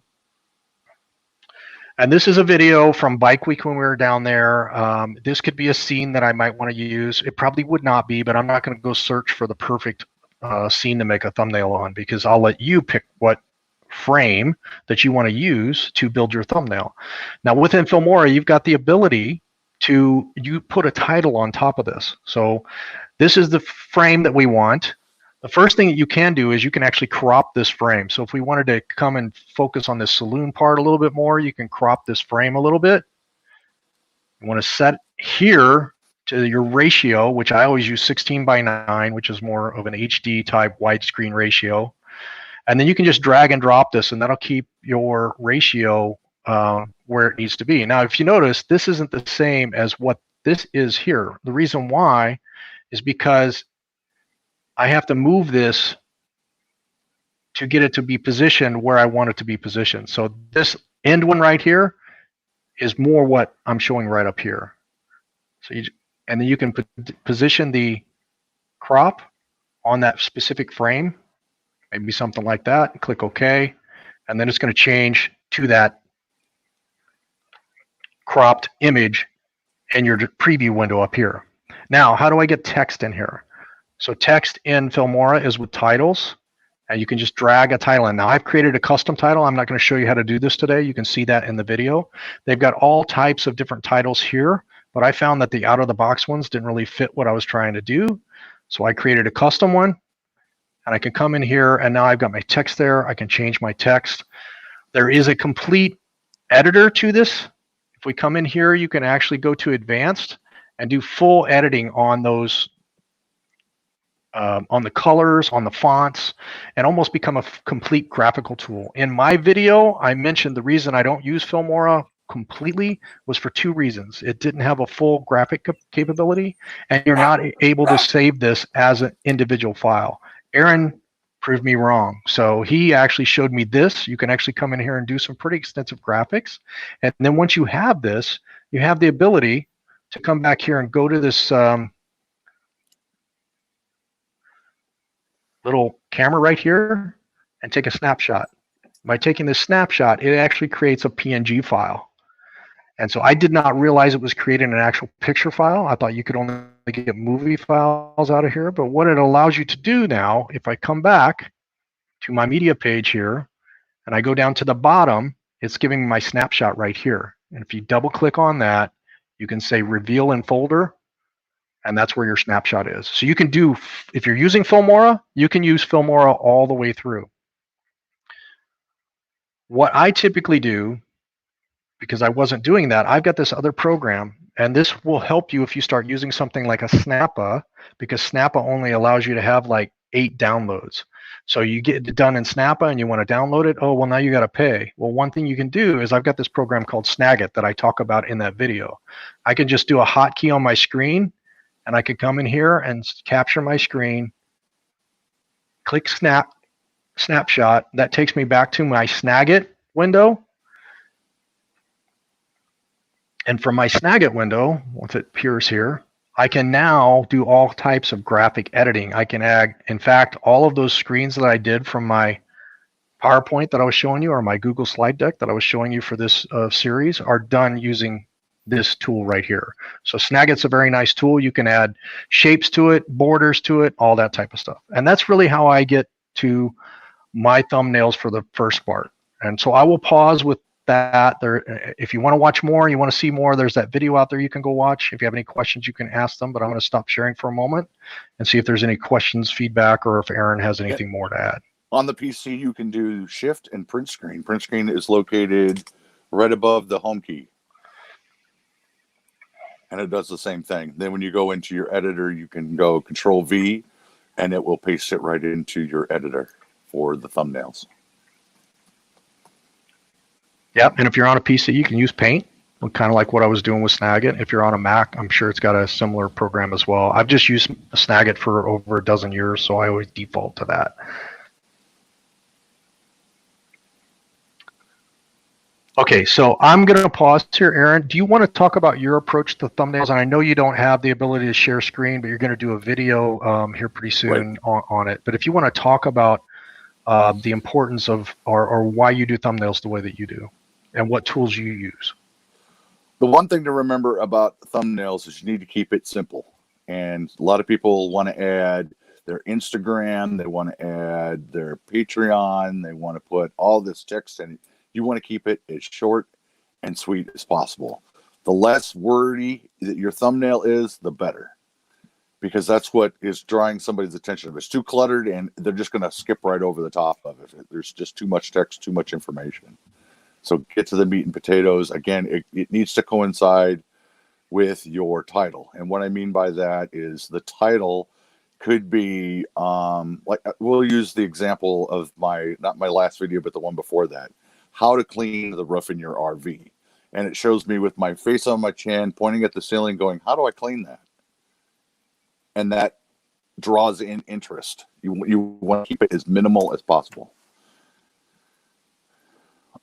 And this is a video from Bike Week when we were down there. This could be a scene that I might want to use. It probably would not be, but I'm not going to go search for the perfect scene to make a thumbnail on, because I'll let you pick what frame that you want to use to build your thumbnail. Now within Filmora, you've got the ability to put a title on top of this. So this is the frame that we want. The first thing that you can do is you can actually crop this frame. So if we wanted to come and focus on this saloon part a little bit more, you can crop this frame a little bit. You want to set here to your ratio, which I always use 16:9, which is more of an HD type widescreen ratio. And then you can just drag and drop this, and that'll keep your ratio where it needs to be. Now, if you notice, this isn't the same as what this is here. The reason why is because I have to move this to get it to be positioned where I want it to be positioned. So this end one right here is more what I'm showing right up here. So and then you can position the crop on that specific frame. Maybe something like that, click OK, and then it's going to change to that cropped image in your preview window up here. Now, how do I get text in here? So text in Filmora is with titles, and you can just drag a title in. Now, I've created a custom title. I'm not going to show you how to do this today. You can see that in the video. They've got all types of different titles here, but I found that the out-of-the-box ones didn't really fit what I was trying to do, so I created a custom one. And I can come in here, and now I've got my text there. I can change my text. There is a complete editor to this. If we come in here, you can actually go to advanced and do full editing on those, on the colors, on the fonts, and almost become a complete graphical tool. In my video, I mentioned the reason I don't use Filmora completely was for 2 reasons. It didn't have a full graphic capability, and you're not able to save this as an individual file. Aaron proved me wrong. So he actually showed me this. You can actually come in here and do some pretty extensive graphics. And then once you have this, you have the ability to come back here and go to this little camera right here and take a snapshot. By taking this snapshot, it actually creates a PNG file. And so I did not realize it was creating an actual picture file. I thought you could only get movie files out of here. But what it allows you to do now, if I come back to my media page here, and I go down to the bottom, it's giving me my snapshot right here. And if you double click on that, you can say reveal in folder, and that's where your snapshot is. So you can do, if you're using Filmora, you can use Filmora all the way through. What I typically do, because I wasn't doing that, I've got this other program, and this will help you if you start using something like a Snappa, because Snappa only allows you to have like 8 downloads. So you get it done in Snappa and you want to download it, oh, well, now you got to pay. Well, one thing you can do is I've got this program called Snagit that I talk about in that video. I can just do a hotkey on my screen, and I could come in here and capture my screen, click snapshot. That takes me back to my Snagit window. And from my Snagit window, once it appears here, I can now do all types of graphic editing. I can add, in fact, all of those screens that I did from my PowerPoint that I was showing you, or my Google slide deck that I was showing you for this series, are done using this tool right here. So Snagit's a very nice tool. You can add shapes to it, borders to it, all that type of stuff. And that's really how I get to my thumbnails for the first part. And so I will pause with that. There, if you want to watch more, you want to see more, there's that video out there you can go watch. If you have any questions, you can ask them, but I'm going to stop sharing for a moment and see if there's any questions, feedback, or if Aaron has anything more to add. On the PC, you can do shift and print screen. Print screen is located right above the home key. And it does the same thing. Then when you go into your editor, you can go Control V, and it will paste it right into your editor for the thumbnails. Yep, and if you're on a PC, you can use Paint, kind of like what I was doing with Snagit. If you're on a Mac, I'm sure it's got a similar program as well. I've just used Snagit for over a dozen years, so I always default to that. Okay, so I'm going to pause here. Aaron, do you want to talk about your approach to thumbnails? And I know you don't have the ability to share screen, but you're going to do a video here pretty soon on it. But if you want to talk about the importance of or why you do thumbnails the way that you do and what tools you use. The one thing to remember about thumbnails is you need to keep it simple. And a lot of people want to add their Instagram, they want to add their Patreon, they want to put all this text in it. You want to keep it as short and sweet as possible. The less wordy that your thumbnail is, the better. Because that's what is drawing somebody's attention. If it's too cluttered, and they're just going to skip right over the top of it. There's just too much text, too much information. So get to the meat and potatoes. Again, it needs to coincide with your title. And what I mean by that is the title could be, like we'll use the example of not my last video, but the one before that. How to clean the roof in your RV. And it shows me with my face on my chin, pointing at the ceiling, going, how do I clean that? And that draws in interest. You want to keep it as minimal as possible.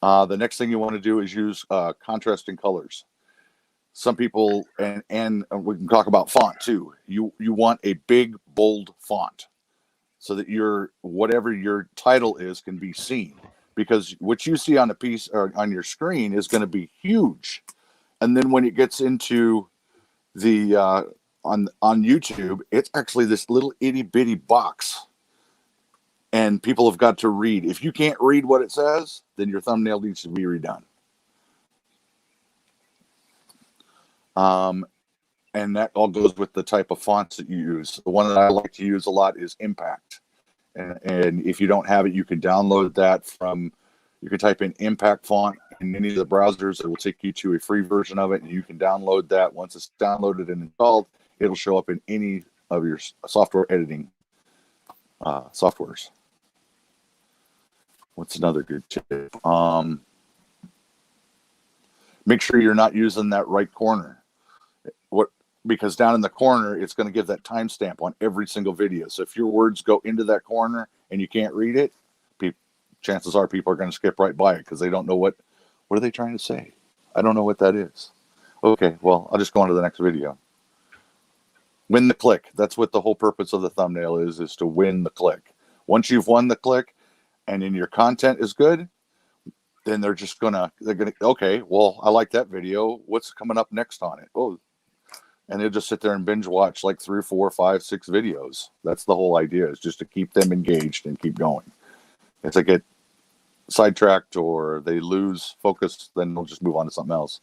The next thing you want to do is use contrasting colors. Some people, and we can talk about font too. You want a big, bold font so that whatever your title is can be seen. Because what you see on a piece or on your screen is going to be huge. And then when it gets into the on YouTube, it's actually this little itty bitty box, and people have got to read. If you can't read what it says, then your thumbnail needs to be redone. And that all goes with the type of fonts that you use. The one that I like to use a lot is Impact, and if you don't have it, you can download that from. You can type in Impact font in any of the browsers. It will take you to a free version of it, and you can download that. Once it's downloaded and installed, it'll show up in any of your software editing softwares. What's another good tip? Make sure you're not using that right corner. Because down in the corner, it's going to give that timestamp on every single video. So if your words go into that corner and you can't read it, chances are people are going to skip right by it because they don't know what are they trying to say. I don't know what that is. Okay, well, I'll just go on to the next video. Win the click. That's what the whole purpose of the thumbnail is to win the click. Once you've won the click and then your content is good, then they're gonna, okay, well, I like that video. What's coming up next on it? Oh, and they'll just sit there and binge watch like 3, 4, 5, 6 videos. That's the whole idea, is just to keep them engaged and keep going. If they get sidetracked or they lose focus, then they'll just move on to something else.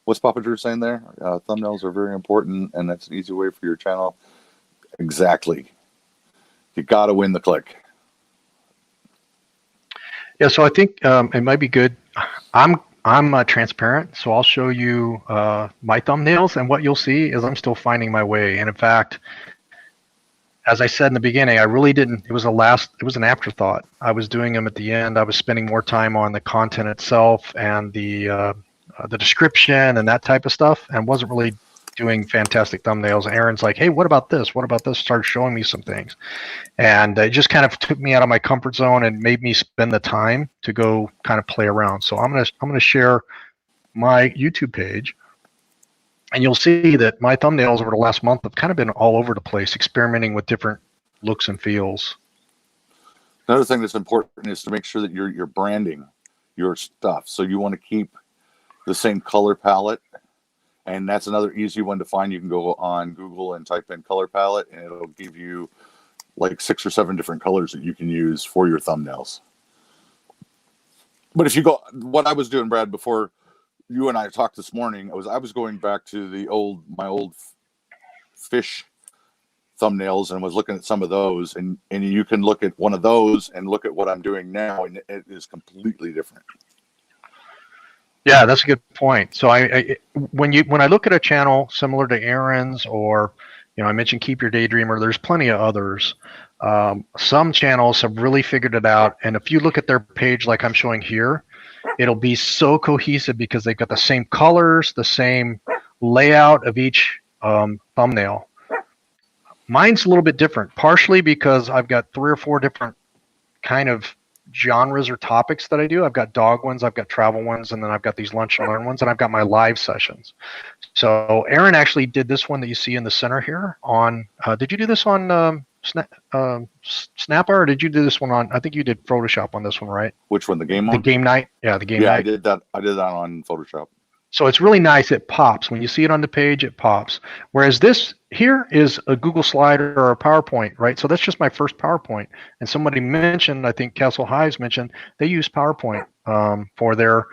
What's Papa Drew saying there? Thumbnails are very important, and that's an easy way for your channel. Exactly. You got to win the click. Yeah, so I think it might be good. I'm transparent, so I'll show you my thumbnails, and what you'll see is I'm still finding my way. And in fact, as I said in the beginning, I really didn't. It was an afterthought. I was doing them at the end. I was spending more time on the content itself and the description and that type of stuff, and wasn't really doing fantastic thumbnails. Aaron's like, hey, what about this? What about this? Started showing me some things. And it just kind of took me out of my comfort zone and made me spend the time to go kind of play around. So I'm gonna share my YouTube page, and you'll see that my thumbnails over the last month have kind of been all over the place, experimenting with different looks and feels. Another thing that's important is to make sure that you're branding your stuff. So you want to keep the same color palette And that's another easy one to find. You can go on Google and type in color palette, and it'll give you like 6 or 7 different colors that you can use for your thumbnails. But if you go, what I was doing, Brad, before you and I talked this morning, I was going back to my old fish thumbnails and was looking at some of those, and you can look at one of those and look at what I'm doing now, and it is completely different. Yeah, that's a good point. So when I look at a channel similar to ARON's, or I mentioned Keep Your Daydreamer, there's plenty of others. Some channels have really figured it out, and if you look at their page like I'm showing here, it'll be so cohesive because they've got the same colors, the same layout of each thumbnail. Mine's a little bit different, partially because I've got 3 or 4 different kind of genres or topics that I do. I've got dog ones, I've got travel ones, and then I've got these lunch and learn ones, and I've got my live sessions. So ARON actually did this one that you see in the center here on, did you do this on Snapper, or did you do this one on, I think you did Photoshop on this one, right? Which one, the game one? The game night? Yeah, the game night. Yeah, I did that on Photoshop. So it's really nice. It pops. When you see it on the page, it pops. Whereas this here is a Google slide or a PowerPoint, right? So that's just my first PowerPoint. And somebody mentioned, I think Castle Hives mentioned, they use PowerPoint for their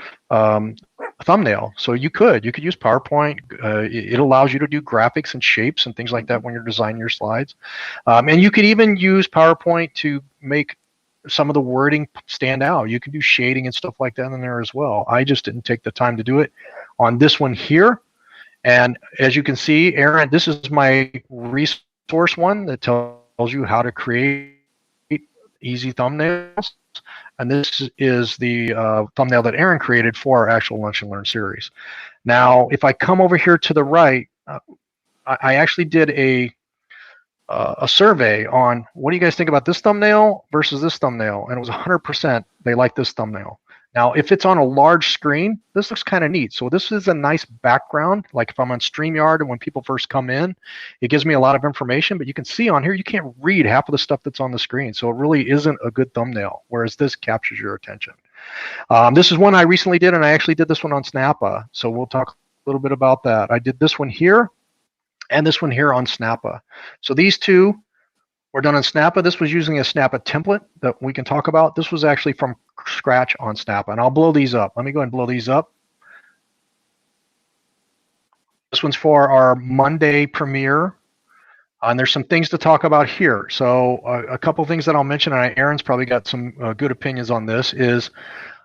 thumbnail. So you could use PowerPoint. It allows you to do graphics and shapes and things like that when you're designing your slides. And you could even use PowerPoint to make some of the wording stand out. You can do shading and stuff like that in there as well. I just didn't take the time to do it on this one here. And as you can see, ARON, this is my resource one that tells you how to create easy thumbnails. And this is the thumbnail that ARON created for our actual Lunch and Learn series. Now, if I come over here to the right, I actually did a survey on what do you guys think about this thumbnail versus this thumbnail, and it was 100% they like this thumbnail. Now, if it's on a large screen, this looks kind of neat. So this is a nice background. Like if I'm on StreamYard and when people first come in, it gives me a lot of information, but you can see on here, you can't read half of the stuff that's on the screen. So it really isn't a good thumbnail, whereas this captures your attention. This is one I recently did, and I actually did this one on Snappa. So we'll talk a little bit about that. I did this one here and this one here on Snappa. So these two were done on Snappa. This was using a Snappa template that we can talk about. This was actually from scratch on Snappa, and I'll blow these up. Let me go ahead and blow these up. This one's for our Monday premiere, and there's some things to talk about here. So a couple things that I'll mention, and ARON's probably got some good opinions on this, is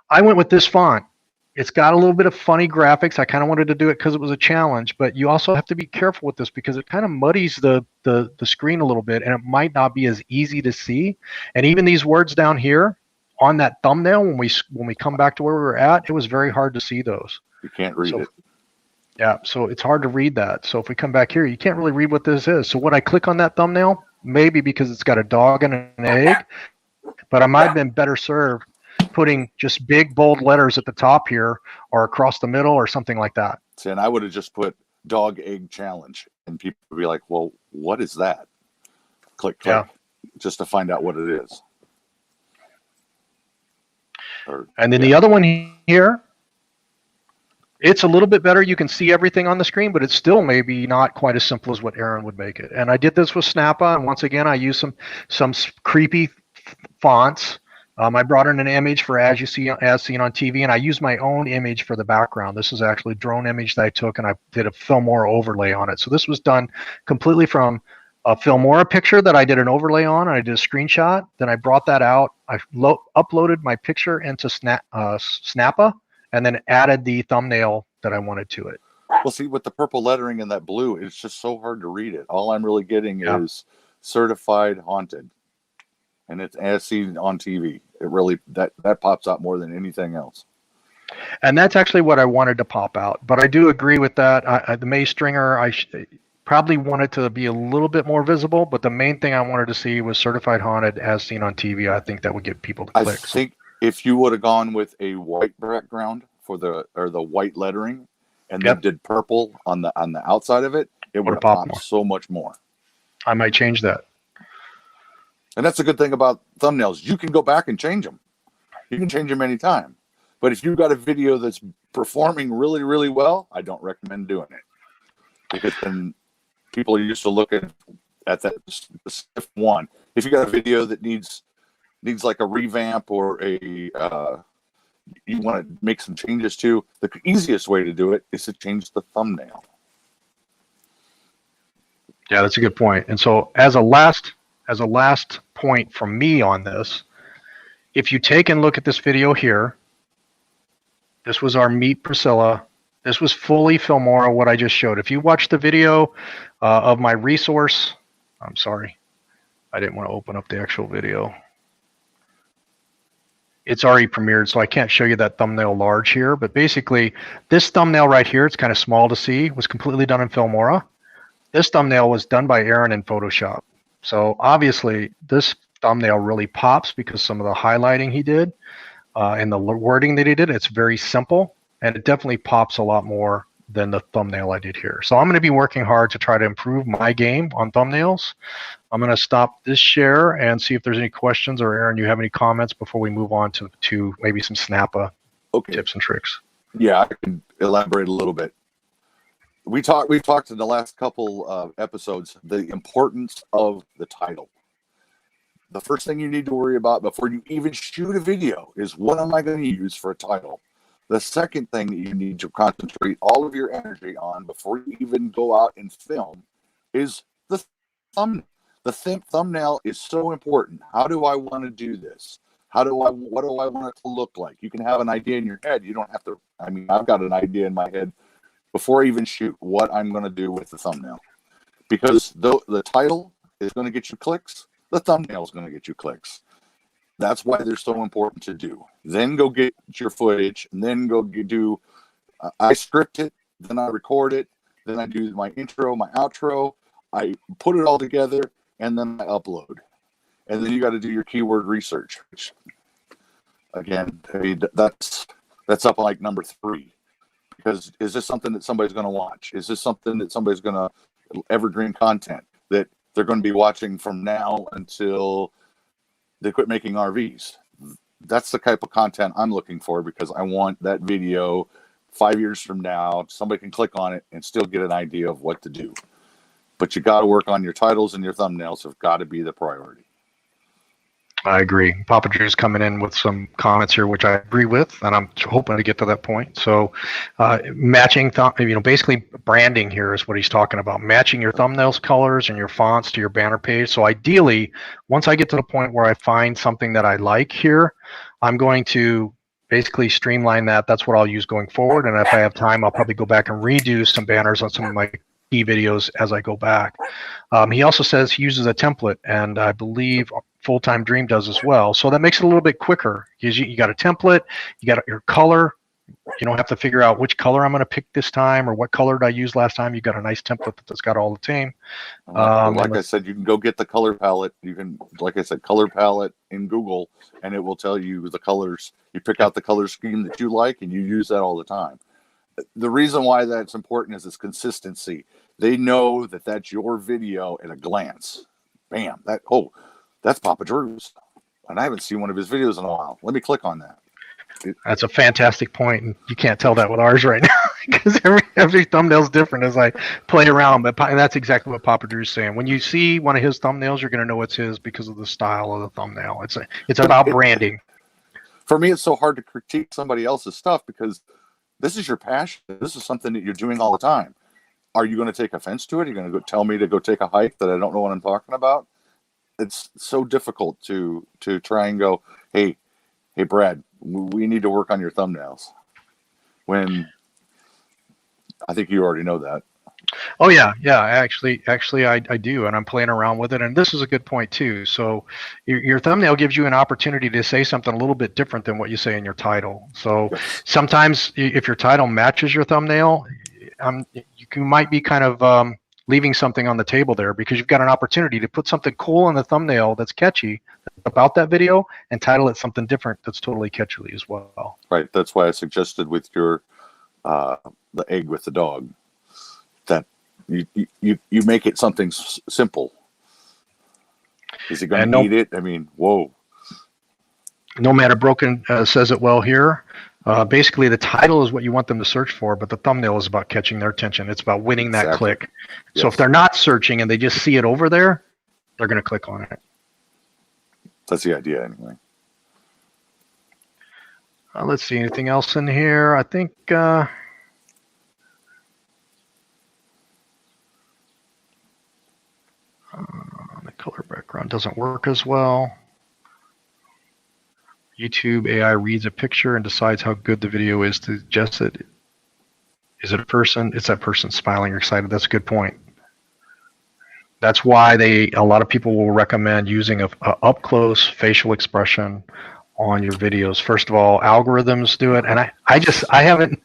I went with this font. It's got a little bit of funny graphics. I kind of wanted to do it because it was a challenge, but you also have to be careful with this because it kind of muddies the screen a little bit, and it might not be as easy to see. And even these words down here on that thumbnail, when we come back to where we were at, it was very hard to see those. You can't read it. Yeah, so it's hard to read that. So if we come back here, you can't really read what this is. So when I click on that thumbnail, maybe because it's got a dog and an egg, but I might have been better served putting just big bold letters at the top here or across the middle or something like that. See, and I would have just put dog egg challenge, and people would be like, well, what is that? Click, yeah, just to find out what it is. And then the other one here, it's a little bit better. You can see everything on the screen, but it's still maybe not quite as simple as what ARON would make it. And I did this with Snappa, and once again, I used some creepy fonts. I brought in an image for as seen on TV, and I used my own image for the background. This is actually a drone image that I took, and I did a Filmora overlay on it. So this was done completely from a Filmora picture that I did an overlay on, and I did a screenshot. Then I brought that out. I uploaded my picture into Snappa, and then added the thumbnail that I wanted to it. Well, see, with the purple lettering and that blue, it's just so hard to read it. All I'm really getting is certified haunted. And it's as seen on TV. It really, that pops out more than anything else. And that's actually what I wanted to pop out. But I do agree with that. The May Stringer, I probably wanted to be a little bit more visible, but the main thing I wanted to see was certified haunted as seen on TV. I think that would get people to click. I think if you would have gone with a white background for the white lettering and then did purple on the outside of it, it would have popped so much more. I might change that. And that's the good thing about thumbnails. You can go back and change them. You can change them anytime. But if you've got a video that's performing really, really well, I don't recommend doing it. because then people are used to looking at that specific one. If you got a video that needs like a revamp or a you want to make some changes to, the easiest way to do it is to change the thumbnail. Yeah, that's a good point. And so as a last point from me on this, if you take and look at this video here, this was our Meet Priscilla. This was fully Filmora, what I just showed. If you watch the video of my resource, I'm sorry, I didn't want to open up the actual video. It's already premiered, so I can't show you that thumbnail large here, but basically this thumbnail right here, it's kind of small to see, was completely done in Filmora. This thumbnail was done by ARON in Photoshop. So obviously this thumbnail really pops because some of the highlighting he did and the wording that he did, it's very simple, and it definitely pops a lot more than the thumbnail I did here. So I'm going to be working hard to try to improve my game on thumbnails. I'm going to stop this share and see if there's any questions, or Aaron, you have any comments before we move on to maybe some Snappa tips and tricks. Yeah, I can elaborate a little bit. We've talked in the last couple of episodes the importance of the title. The first thing you need to worry about before you even shoot a video is, what am I going to use for a title? The second thing that you need to concentrate all of your energy on before you even go out and film is the thumbnail. The thumbnail is so important. How do I want to do this? What do I want it to look like? You can have an idea in your head. You don't have to. I mean, I've got an idea in my head before I even shoot what I'm going to do with the thumbnail, because the title is going to get you clicks. The thumbnail is going to get you clicks. That's why they're so important to do. Then go get your footage, and then go do. I script it, then I record it, then I do my intro, my outro. I put it all together, and then I upload. And then you got to do your keyword research, which, again, I mean, that's up like number 3. Because is this something that somebody's going to watch? Is this something that somebody's going to evergreen content that they're going to be watching from now until they quit making RVs? That's the type of content I'm looking for, because I want that video 5 years from now, somebody can click on it and still get an idea of what to do. But you got to work on your titles, and your thumbnails have got to be the priority. I agree. Papa Drew's coming in with some comments here, which I agree with, and I'm hoping to get to that point. So matching, basically branding here is what he's talking about. Matching your thumbnails colors and your fonts to your banner page. So ideally, once I get to the point where I find something that I like here, I'm going to basically streamline that. That's what I'll use going forward. And if I have time, I'll probably go back and redo some banners on some of my key videos as I go back. He also says he uses a template, and I believe Full-Time Dream does as well. So that makes it a little bit quicker. You got a template, you got your color. You don't have to figure out which color I'm going to pick this time, or what color did I use last time. You got a nice template that's got all the same. Like I said, you can go get the color palette. You can, like I said, color palette in Google, and it will tell you the colors. You pick out the color scheme that you like, and you use that all the time. The reason why that's important is its consistency. They know that that's your video at a glance. Bam! That's Papa Drew's, and I haven't seen one of his videos in a while. Let me click on that. That's a fantastic point, and you can't tell that with ours right now, because every thumbnail's different as I play around. But that's exactly what Papa Drew's saying. When you see one of his thumbnails, you're going to know it's his because of the style of the thumbnail. It's about branding. For me, it's so hard to critique somebody else's stuff, because this is your passion. This is something that you're doing all the time. Are you going to take offense to it? Are you going to go tell me to go take a hike that I don't know what I'm talking about? It's so difficult to try and go, hey, Brad, we need to work on your thumbnails. When I think you already know that. Oh yeah. Actually, I do, and I'm playing around with it. And this is a good point too. So your thumbnail gives you an opportunity to say something a little bit different than what you say in your title. So sometimes, if your title matches your thumbnail, you might be kind of leaving something on the table there, because you've got an opportunity to put something cool in the thumbnail that's catchy about that video and title it something different that's totally catchy as well. Right. That's why I suggested with your the egg with the dog, that you make it something simple. Is he going to eat it? I mean, whoa. No Matter Broken says it well here. Basically, the title is what you want them to search for, but the thumbnail is about catching their attention. It's about winning that click. Yes. So if they're not searching and they just see it over there, they're going to click on it. That's the idea, anyway. Let's see, anything else in here? I think the color background doesn't work as well. YouTube AI reads a picture and decides how good the video is to suggest it. Is it a person? It's that person smiling or excited. That's a good point. That's why a lot of people will recommend using a up close facial expression on your videos. First of all, algorithms do it, and I haven't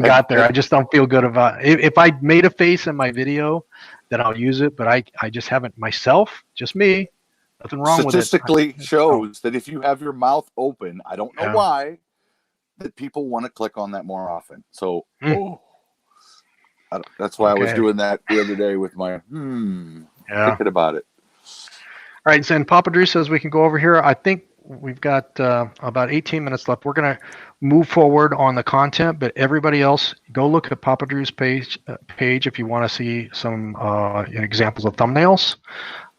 got there. I just don't feel good about it. If I made a face in my video, then I'll use it, but I just haven't myself, just me. Nothing wrong with it. Statistically shows that if you have your mouth open, I don't know why, that people want to click on that more often. So that's why I was doing that the other day with my thinking about it. All right, so and Papa Drew says we can go over here. I think we've got about 18 minutes left. We're going to move forward on the content, but everybody else, go look at Papa Drew's page if you want to see some examples of thumbnails.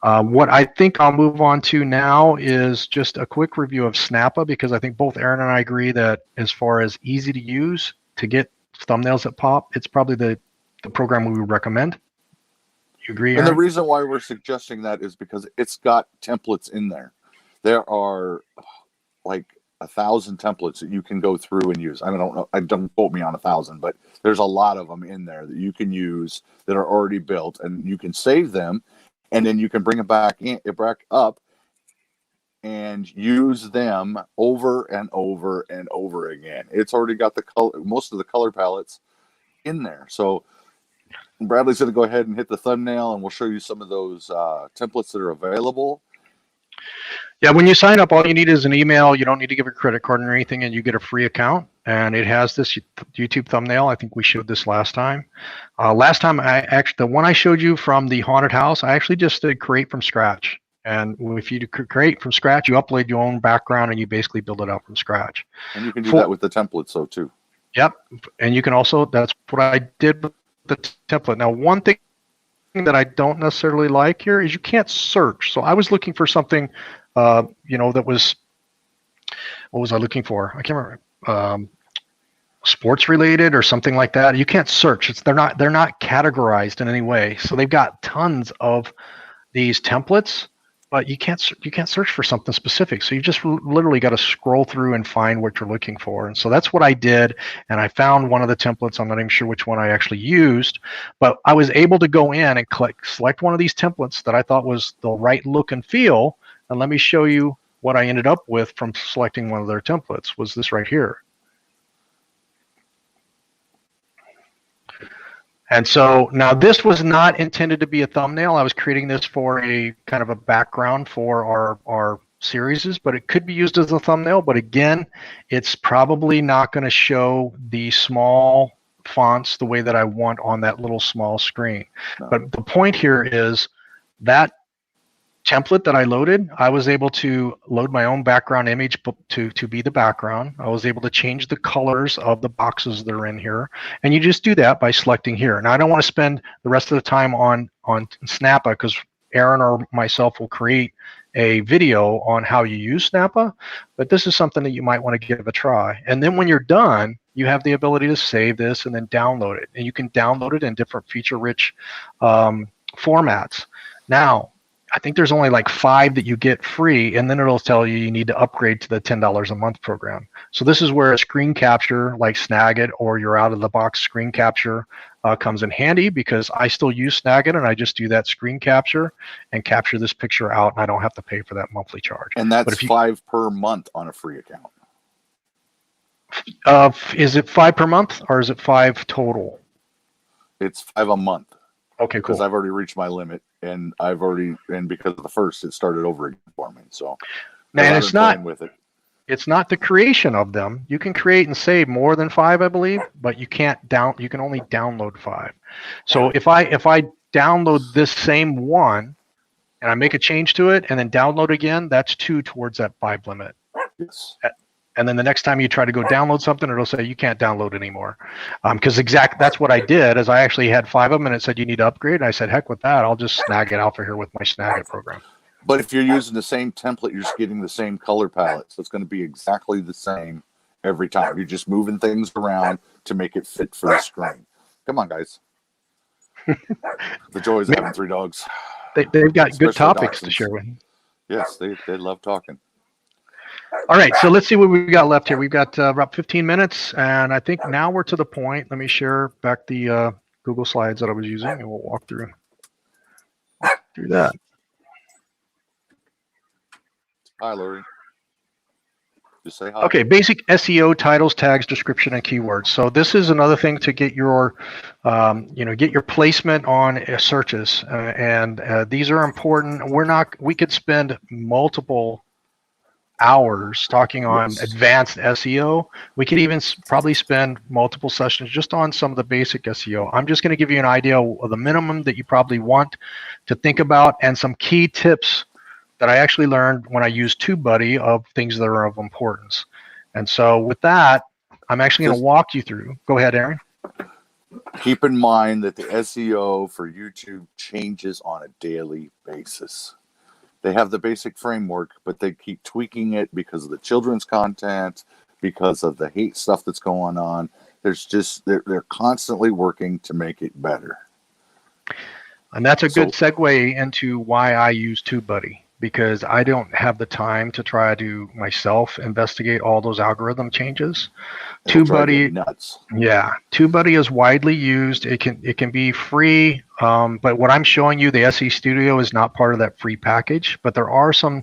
What I think I'll move on to now is just a quick review of Snappa, because I think both Aaron and I agree that as far as easy to use to get thumbnails that pop, it's probably the program we would recommend. You agree, Aaron? And the reason why we're suggesting that is because it's got templates in there. There are like 1,000 templates that you can go through and use. I don't know. Don't quote me on 1,000, but there's a lot of them in there that you can use that are already built, and you can save them, and then you can bring it back up and use them over and over and over again. It's already got the color, most of the color palettes in there. So Bradley's going to go ahead and hit the thumbnail, and we'll show you some of those templates that are available. Yeah, when you sign up, all you need is an email. You don't need to give a credit card or anything, and you get a free account. And it has this YouTube thumbnail. I think we showed this last time. Last time, the one I showed you from the haunted house, I actually just did create from scratch. And if you create from scratch, you upload your own background, and you basically build it out from scratch. And you can do that with the templates, though, too. Yep, and you can also, that's what I did with the template. Now, one thing that I don't necessarily like here is you can't search. So I was looking for something, that was, what was I looking for? I can't remember. Sports related or something like that. You can't search. They're not categorized in any way. So they've got tons of these templates, but you can't search for something specific. So you just literally got to scroll through and find what you're looking for. And so that's what I did. And I found one of the templates. I'm not even sure which one I actually used, but I was able to go in and select one of these templates that I thought was the right look and feel. And let me show you what I ended up with from selecting one of their templates. Was this right here. And so now this was not intended to be a thumbnail. I was creating this for a kind of a background for our series, but it could be used as a thumbnail. But again, it's probably not going to show the small fonts the way that I want on that little small screen. No. But the point here is that template that I loaded, I was able to load my own background image to be the background. I was able to change the colors of the boxes that are in here. And you just do that by selecting here. Now, I don't want to spend the rest of the time on Snappa, because Aaron or myself will create a video on how you use Snappa, but this is something that you might want to give a try. And then when you're done, you have the ability to save this and then download it. And you can download it in different feature-rich formats. Now, I think there's only like 5 that you get free, and then it'll tell you need to upgrade to the $10 a month program. So this is where a screen capture like Snagit or your out-of-the-box screen capture comes in handy, because I still use Snagit, and I just do that screen capture and capture this picture out, and I don't have to pay for that monthly charge. And that's $5 per month on a free account. Is it 5 per month, or is it 5 total? It's 5 a month. Okay, cool. Because I've already reached my limit, and because of the first, it started over again for me. So, and it's not with it. It's not the creation of them. You can create and save more than 5, I believe, but you can't you can only download 5. So if I download this same one and I make a change to it and then download again, that's 2 towards that 5 limit. Yes. And then the next time you try to go download something, it'll say you can't download anymore. Because that's what I did. Is I actually had 5 of them, and it said you need to upgrade. And I said, heck with that. I'll just snag it out for here with my Snag It program. But if you're using the same template, you're just getting the same color palette, so it's going to be exactly the same every time. You're just moving things around to make it fit for the screen. Come on, guys. The joys of having 3 dogs. They've got Especially good topics dachshunds. to share with. Yes, they love talking. All right, so let's see what we've got left here. We've got about 15 minutes, and I think now we're to the point. Let me share back the Google Slides that I was using, and we'll walk through that. Hi, Lori. Just say hi. Okay, basic SEO, titles, tags, description, and keywords. So this is another thing to get your, get your placement on searches, and these are important. We could spend multiple hours talking on advanced SEO. We could even probably spend multiple sessions just on some of the basic SEO. I'm just going to give you an idea of the minimum that you probably want to think about and some key tips that I actually learned when I used TubeBuddy of things that are of importance. And so with that, I'm actually going to walk you through. Go ahead, Aaron. Keep in mind that the SEO for YouTube changes on a daily basis. They have the basic framework, but they keep tweaking it because of the children's content, because of the hate stuff that's going on. They're constantly working to make it better. And that's a good segue into why I use TubeBuddy, because I don't have the time to try to myself investigate all those algorithm changes. TubeBuddy, nuts. Yeah, TubeBuddy is widely used. It can be free, but what I'm showing you, the SE Studio, is not part of that free package. But there are some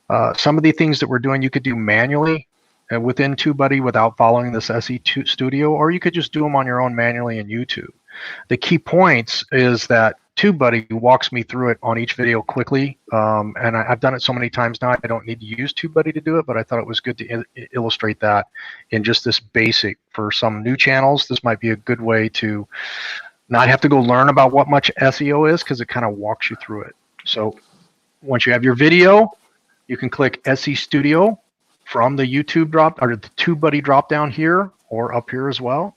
of the things that we're doing you could do manually within TubeBuddy without following this SE Studio, or you could just do them on your own manually in YouTube. The key points is that TubeBuddy walks me through it on each video quickly, and I've done it so many times now I don't need to use TubeBuddy to do it, but I thought it was good to illustrate that in just this basic. For some new channels, this might be a good way to not have to go learn about what much SEO is, because it kind of walks you through it. So once you have your video, you can click SE Studio from the YouTube drop or the TubeBuddy drop down here or up here as well.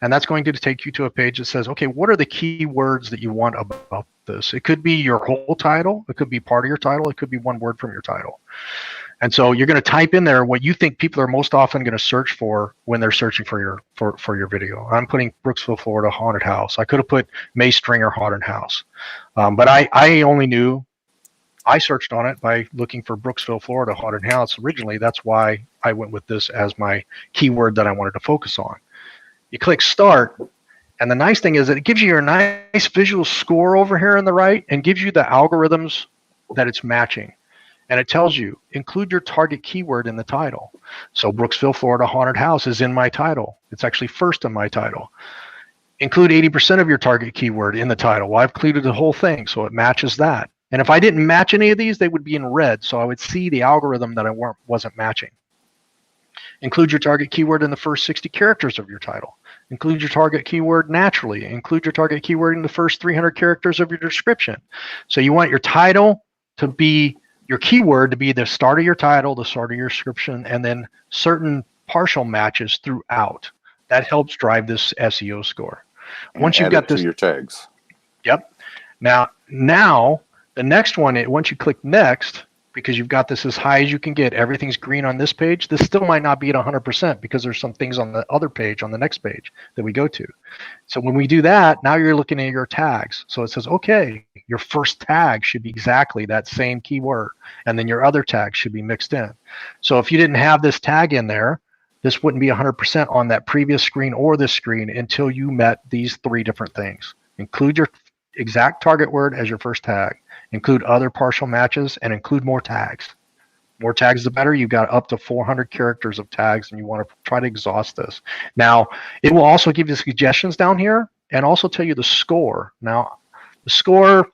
And that's going to take you to a page that says, okay, what are the keywords that you want about this? It could be your whole title. It could be part of your title. It could be one word from your title. And so you're going to type in there what you think people are most often going to search for when they're searching for your video. I'm putting Brooksville, Florida haunted house. I could have put May Stringer haunted house. But I only knew, I searched on it by looking for Brooksville, Florida haunted house originally. That's why I went with this as my keyword that I wanted to focus on. You click start, and the nice thing is that it gives you your nice visual score over here on the right and gives you the algorithms that it's matching. And it tells you, include your target keyword in the title. So Brooksville, Florida haunted house is in my title. It's actually first in my title. Include 80% of your target keyword in the title. Well, I've included the whole thing, so it matches that. And if I didn't match any of these, they would be in red, so I would see the algorithm that I wasn't matching. Include your target keyword in the first 60 characters of your title. Include your target keyword naturally. Include your target keyword in the first 300 characters of your description. So you want your title to be, your keyword to be the start of your title, the start of your description, and then certain partial matches throughout. That helps drive this SEO score. Once you've got this, your tags. Yep. Now the next one, once you click next, because you've got this as high as you can get, everything's green on this page, this still might not be at 100% because there's some things on the other page, on the next page that we go to. So when we do that, now you're looking at your tags. So it says, okay, your first tag should be exactly that same keyword, and then your other tags should be mixed in. So if you didn't have this tag in there, this wouldn't be 100% on that previous screen or this screen until you met these 3 different things. Include your exact target word as your first tag. Include other partial matches, and include more tags. More tags, the better. You've got up to 400 characters of tags, and you want to try to exhaust this. Now, it will also give you suggestions down here and also tell you the score. Now, the score,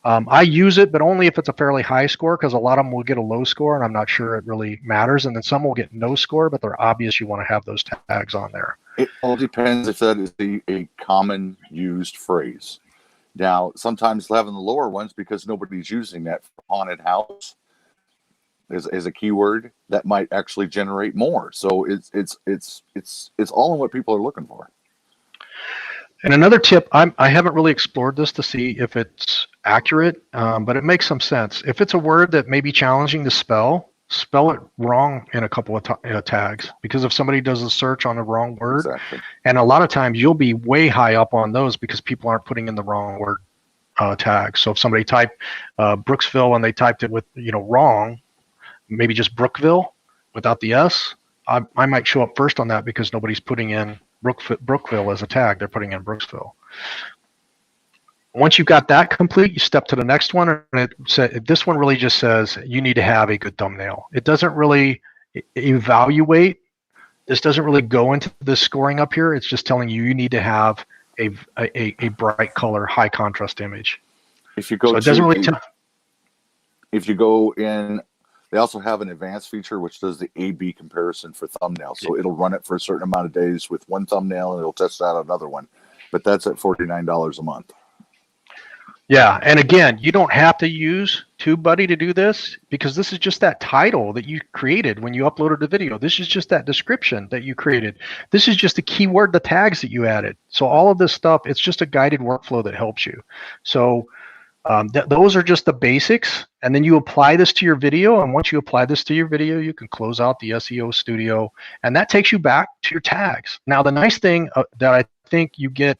I use it, but only if it's a fairly high score, because a lot of them will get a low score, and I'm not sure it really matters. And then some will get no score, but they're obvious you want to have those tags on there. It all depends if that is a common used phrase. Now, sometimes having the lower ones because nobody's using that for haunted house, as a keyword that might actually generate more. So it's all in what people are looking for. And another tip, I haven't really explored this to see if it's accurate, but it makes some sense. If it's a word that may be challenging to spell it wrong in a couple of tags, because if somebody does a search on a wrong word, Exactly. and a lot of times you'll be way high up on those because people aren't putting in the wrong word tag. So if somebody typed Brooksville and they typed it with wrong, maybe just Brookville without the S, I might show up first on that because nobody's putting in Brookville as a tag. They're putting in Brooksville. Once you've got that complete, you step to the next one, and this one really just says you need to have a good thumbnail. It doesn't really evaluate. This doesn't really go into the scoring up here. It's just telling you need to have a bright color, high contrast image. If you go, so it doesn't really. If you go in, they also have an advanced feature which does the A/B comparison for thumbnails. So it'll run it for a certain amount of days with one thumbnail, and it'll test out another one. But that's at $49 a month. Yeah, and again, you don't have to use TubeBuddy to do this because this is just that title that you created when you uploaded the video. This is just that description that you created. This is just the keyword, the tags that you added. So all of this stuff, it's just a guided workflow that helps you. So those are just the basics, and then you apply this to your video, and once you apply this to your video, you can close out the SEO Studio, and that takes you back to your tags. Now, the nice thing that I think you get,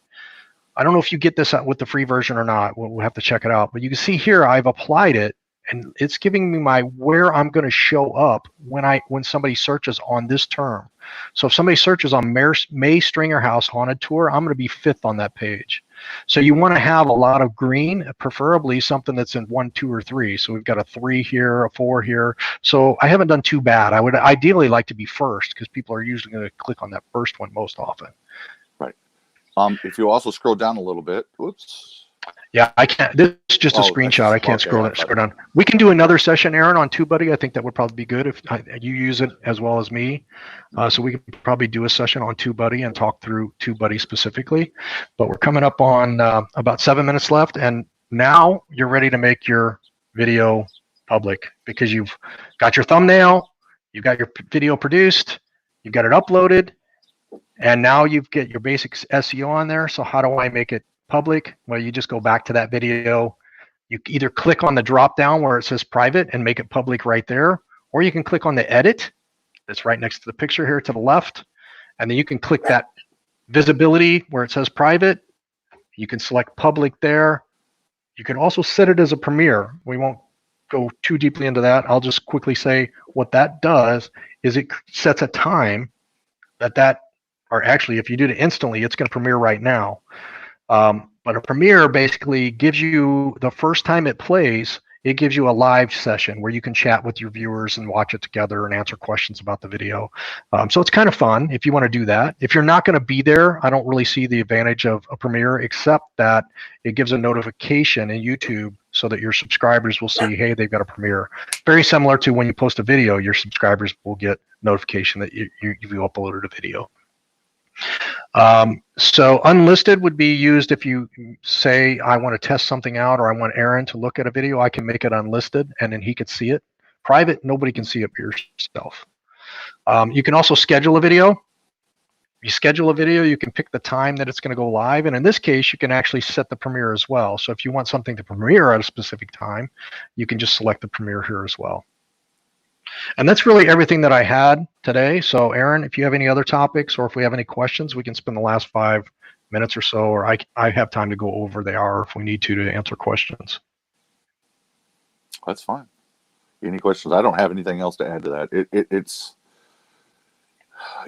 I don't know if you get this with the free version or not. We'll have to check it out. But you can see here, I've applied it, and it's giving me where I'm going to show up when somebody searches on this term. So if somebody searches on May Stringer House Haunted Tour, I'm going to be 5th on that page. So you want to have a lot of green, preferably something that's in 1, 2, or 3. So we've got a 3 here, a 4 here. So I haven't done too bad. I would ideally like to be first because people are usually going to click on that first one most often. Right. If you also scroll down a little bit, whoops. Yeah, I can't. This is just a screenshot. I can't scroll down. We can do another session, Aaron, on TubeBuddy. I think that would probably be good if you use it as well as me. So we can probably do a session on TubeBuddy and talk through TubeBuddy specifically. But we're coming up on about 7 minutes left, and now you're ready to make your video public because you've got your thumbnail, you've got your video produced, you've got it uploaded, and now you've got your basic SEO on there. So how do I make it public? Well, you just go back to that video. You either click on the drop down where it says private and make it public right there, or you can click on the edit that's right next to the picture here to the left, and then you can click that visibility where it says private. You can select public there. You can also set it as a premiere. We won't go too deeply into that. I'll just quickly say what that does is it sets a time or actually if you do it instantly, it's going to premiere right now. But a premiere basically gives you, the first time it plays, it gives you a live session where you can chat with your viewers and watch it together and answer questions about the video. So it's kind of fun if you want to do that. If you're not going to be there, I don't really see the advantage of a premiere except that it gives a notification in YouTube so that your subscribers will see, hey, they've got a premiere. Very similar to when you post a video, your subscribers will get notification that you uploaded a video. So unlisted would be used if you say, I want to test something out or I want Aaron to look at a video. I can make it unlisted and then he could see it. Private, nobody can see it but yourself. You can also schedule a video. You schedule a video, you can pick the time that it's going to go live. And in this case, you can actually set the premiere as well. So if you want something to premiere at a specific time, you can just select the premiere here as well. And that's really everything that I had today. So Aaron, if you have any other topics or if we have any questions, we can spend the last 5 minutes or so, or I have time to go over the hour if we need to answer questions. That's fine. Any questions? I don't have anything else to add to that.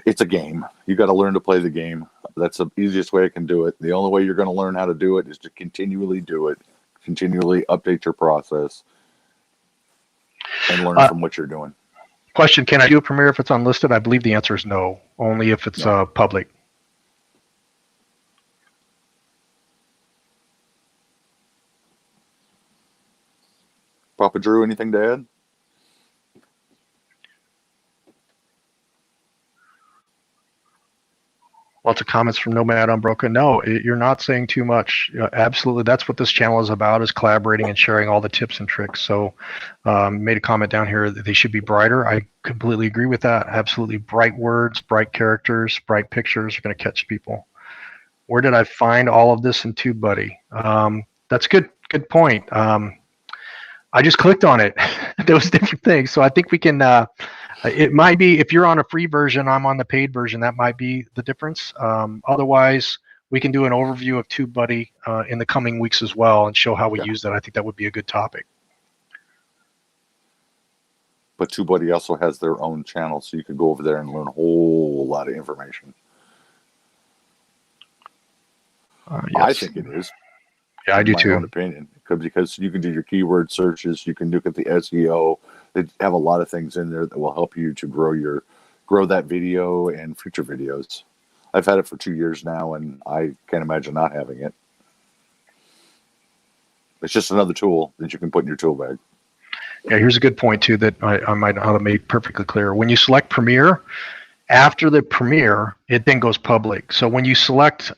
It's a game. You got to learn to play the game. That's the easiest way I can do it. The only way you're going to learn how to do it is to continually do it, continually update your process, and learn from what you're doing. Question, can I do a premiere if it's unlisted? I believe the answer is no, only if it's public. Papa Drew, anything to add? Lots of comments from Nomad Unbroken. No, you're not saying too much. Absolutely, that's what this channel is about: is collaborating and sharing all the tips and tricks. So, made a comment down here that they should be brighter. I completely agree with that. Absolutely, bright words, bright characters, bright pictures are going to catch people. Where did I find all of this in TubeBuddy? That's good. Good point. I just clicked on it. Those different things. So I think we can. It might be, if you're on a free version, I'm on the paid version, that might be the difference. Otherwise, we can do an overview of TubeBuddy in the coming weeks as well and show how we use that. I think that would be a good topic. But TubeBuddy also has their own channel, so you can go over there and learn a whole lot of information. Yes. I think it is. Yeah, I do my too. own opinion, because you can do your keyword searches, you can look at the SEO. They have a lot of things in there that will help you to grow that video and future videos. I've had it for 2 years now, and I can't imagine not having it. It's just another tool that you can put in your tool bag. Yeah, here's a good point too that I might not have made perfectly clear. When you select Premiere, after the premiere, it then goes public. So when you select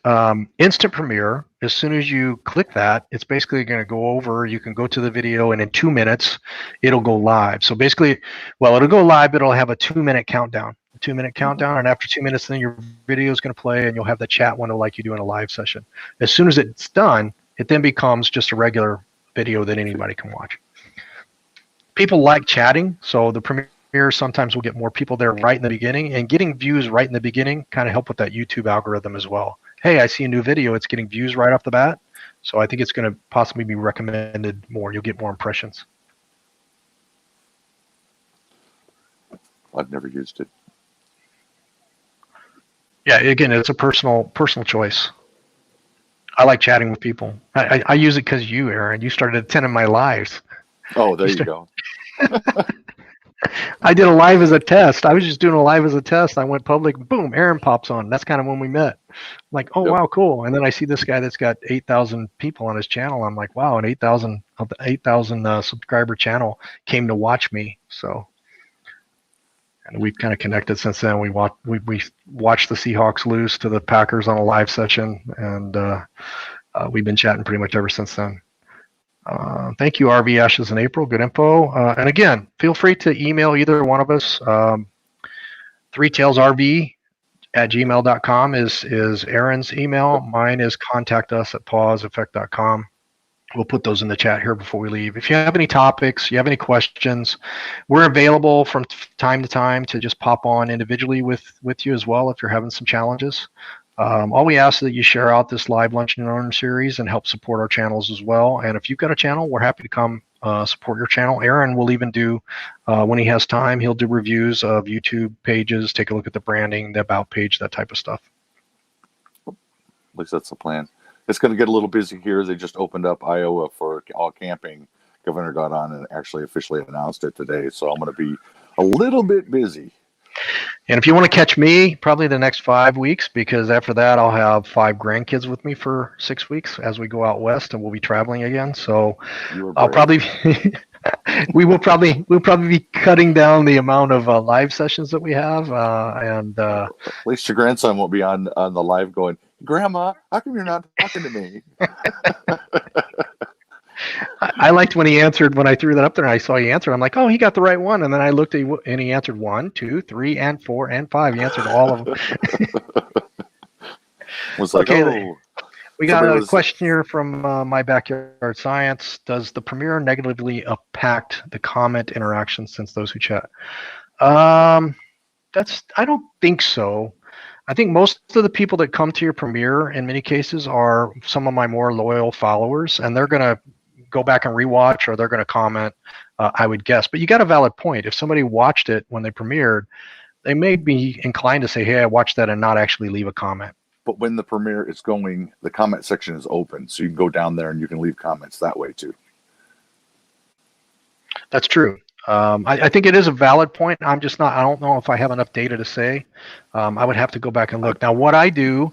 Instant Premiere, as soon as you click that, it's basically going to go over. You can go to the video, and in 2 minutes, it'll go live. So basically, well, it'll go live, but it'll have a 2-minute countdown. A 2-minute countdown, and after 2 minutes, then your video is going to play, and you'll have the chat window like you do in a live session. As soon as it's done, it then becomes just a regular video that anybody can watch. People like chatting, so the premiere sometimes we'll get more people there right in the beginning, and getting views right in the beginning kind of help with that YouTube algorithm as well. Hey, I see a new video, it's getting views right off the bat, so I think it's going to possibly be recommended more. You'll get more impressions. I've never used it. Yeah, again, it's a personal choice. I like chatting with people. I use it because you, Aaron, you started attending my lives. Oh, there you go. I did a live as a test. I was just doing a live as a test. I went public, boom, Aaron pops on. That's kind of when we met. I'm like, oh, wow, cool. And then I see this guy that's got 8,000 people on his channel. I'm like, wow, an 8,000 subscriber channel came to watch me. So, and we've kind of connected since then. We watched the Seahawks lose to the Packers on a live session, and we've been chatting pretty much ever since then. Thank you, RV Ashes in April. Good info. And again, feel free to email either one of us. 3tailsrv@gmail.com is Aaron's email. Mine is contactus@pauseeffect.com. We'll put those in the chat here before we leave. If you have any topics, you have any questions, we're available from time to time to just pop on individually with you as well if you're having some challenges. All we ask is that you share out this live lunch and learn series and help support our channels as well. And if you've got a channel, we're happy to come support your channel. Aaron will even do, when he has time, he'll do reviews of YouTube pages, take a look at the branding, the about page, that type of stuff. At least that's the plan. It's going to get a little busy here. They just opened up Iowa for all camping. Governor got on and actually officially announced it today. So I'm going to be a little bit busy. And if you want to catch me, probably the next 5 weeks, because after that I'll have 5 grandkids with me for 6 weeks as we go out west, and we'll be traveling again. So I'll probably we'll probably be cutting down the amount of live sessions that we have. At least your grandson won't be on the live going, Grandma, how come you're not talking to me? I liked when he answered, when I threw that up there and I saw he answered. I'm like, oh, he got the right one. And then I looked at and he answered 1, 2, 3, and 4, and 5. He answered all of them. Was like, okay, we got a question here from My Backyard Science. Does the Premiere negatively impact the comment interaction since those who chat? I don't think so. I think most of the people that come to your Premiere in many cases are some of my more loyal followers, and they're going to go back and rewatch, or they're going to comment, I would guess. But you got a valid point. If somebody watched it when they premiered, they may be inclined to say, hey, I watched that, and not actually leave a comment. But when the premiere is going, the comment section is open, so you can go down there and you can leave comments that way too. That's true. I think it is a valid point. I don't know if I have enough data to say. I would have to go back and look. Now, what I do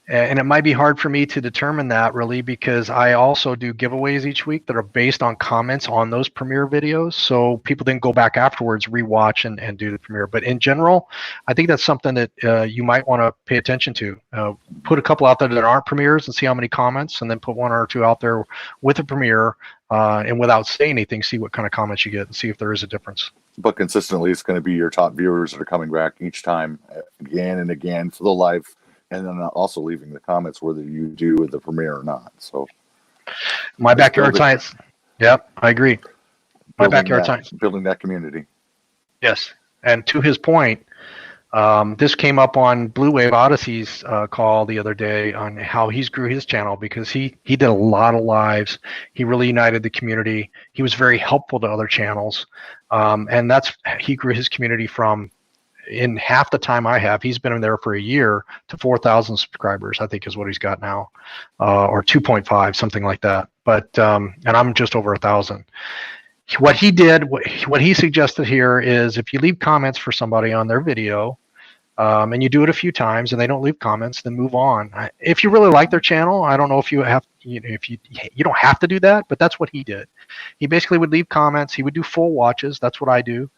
And it might be hard for me to determine that really because I also do giveaways each week that are based on comments on those premiere videos. So people then go back afterwards, rewatch and do the premiere. But in general, I think that's something that you might want to pay attention to. Put a couple out there that aren't premieres and see how many comments, and then put one or two out there with a premiere and without saying anything, see what kind of comments you get and see if there is a difference. But consistently, it's going to be your top viewers that are coming back each time again and again for the live, and then also leaving the comments whether you do the premiere or not. So my backyard science. Yep, I agree. My backyard science. Building that community. Yes. And to his point, this came up on Blue Wave Odyssey's call the other day on how he's grew his channel because he did a lot of lives. He really united the community. He was very helpful to other channels. And he grew his community from, in half the time I have, he's been in there for a year, to 4,000 subscribers, I think is what he's got now, or 2.5, something like that. But, and I'm just over 1,000. What he did, what he suggested here is if you leave comments for somebody on their video, and you do it a few times and they don't leave comments, then move on. If you really like their channel, I don't know if you have, if you don't have to do that, but that's what he did. He basically would leave comments. He would do full watches. That's what I do.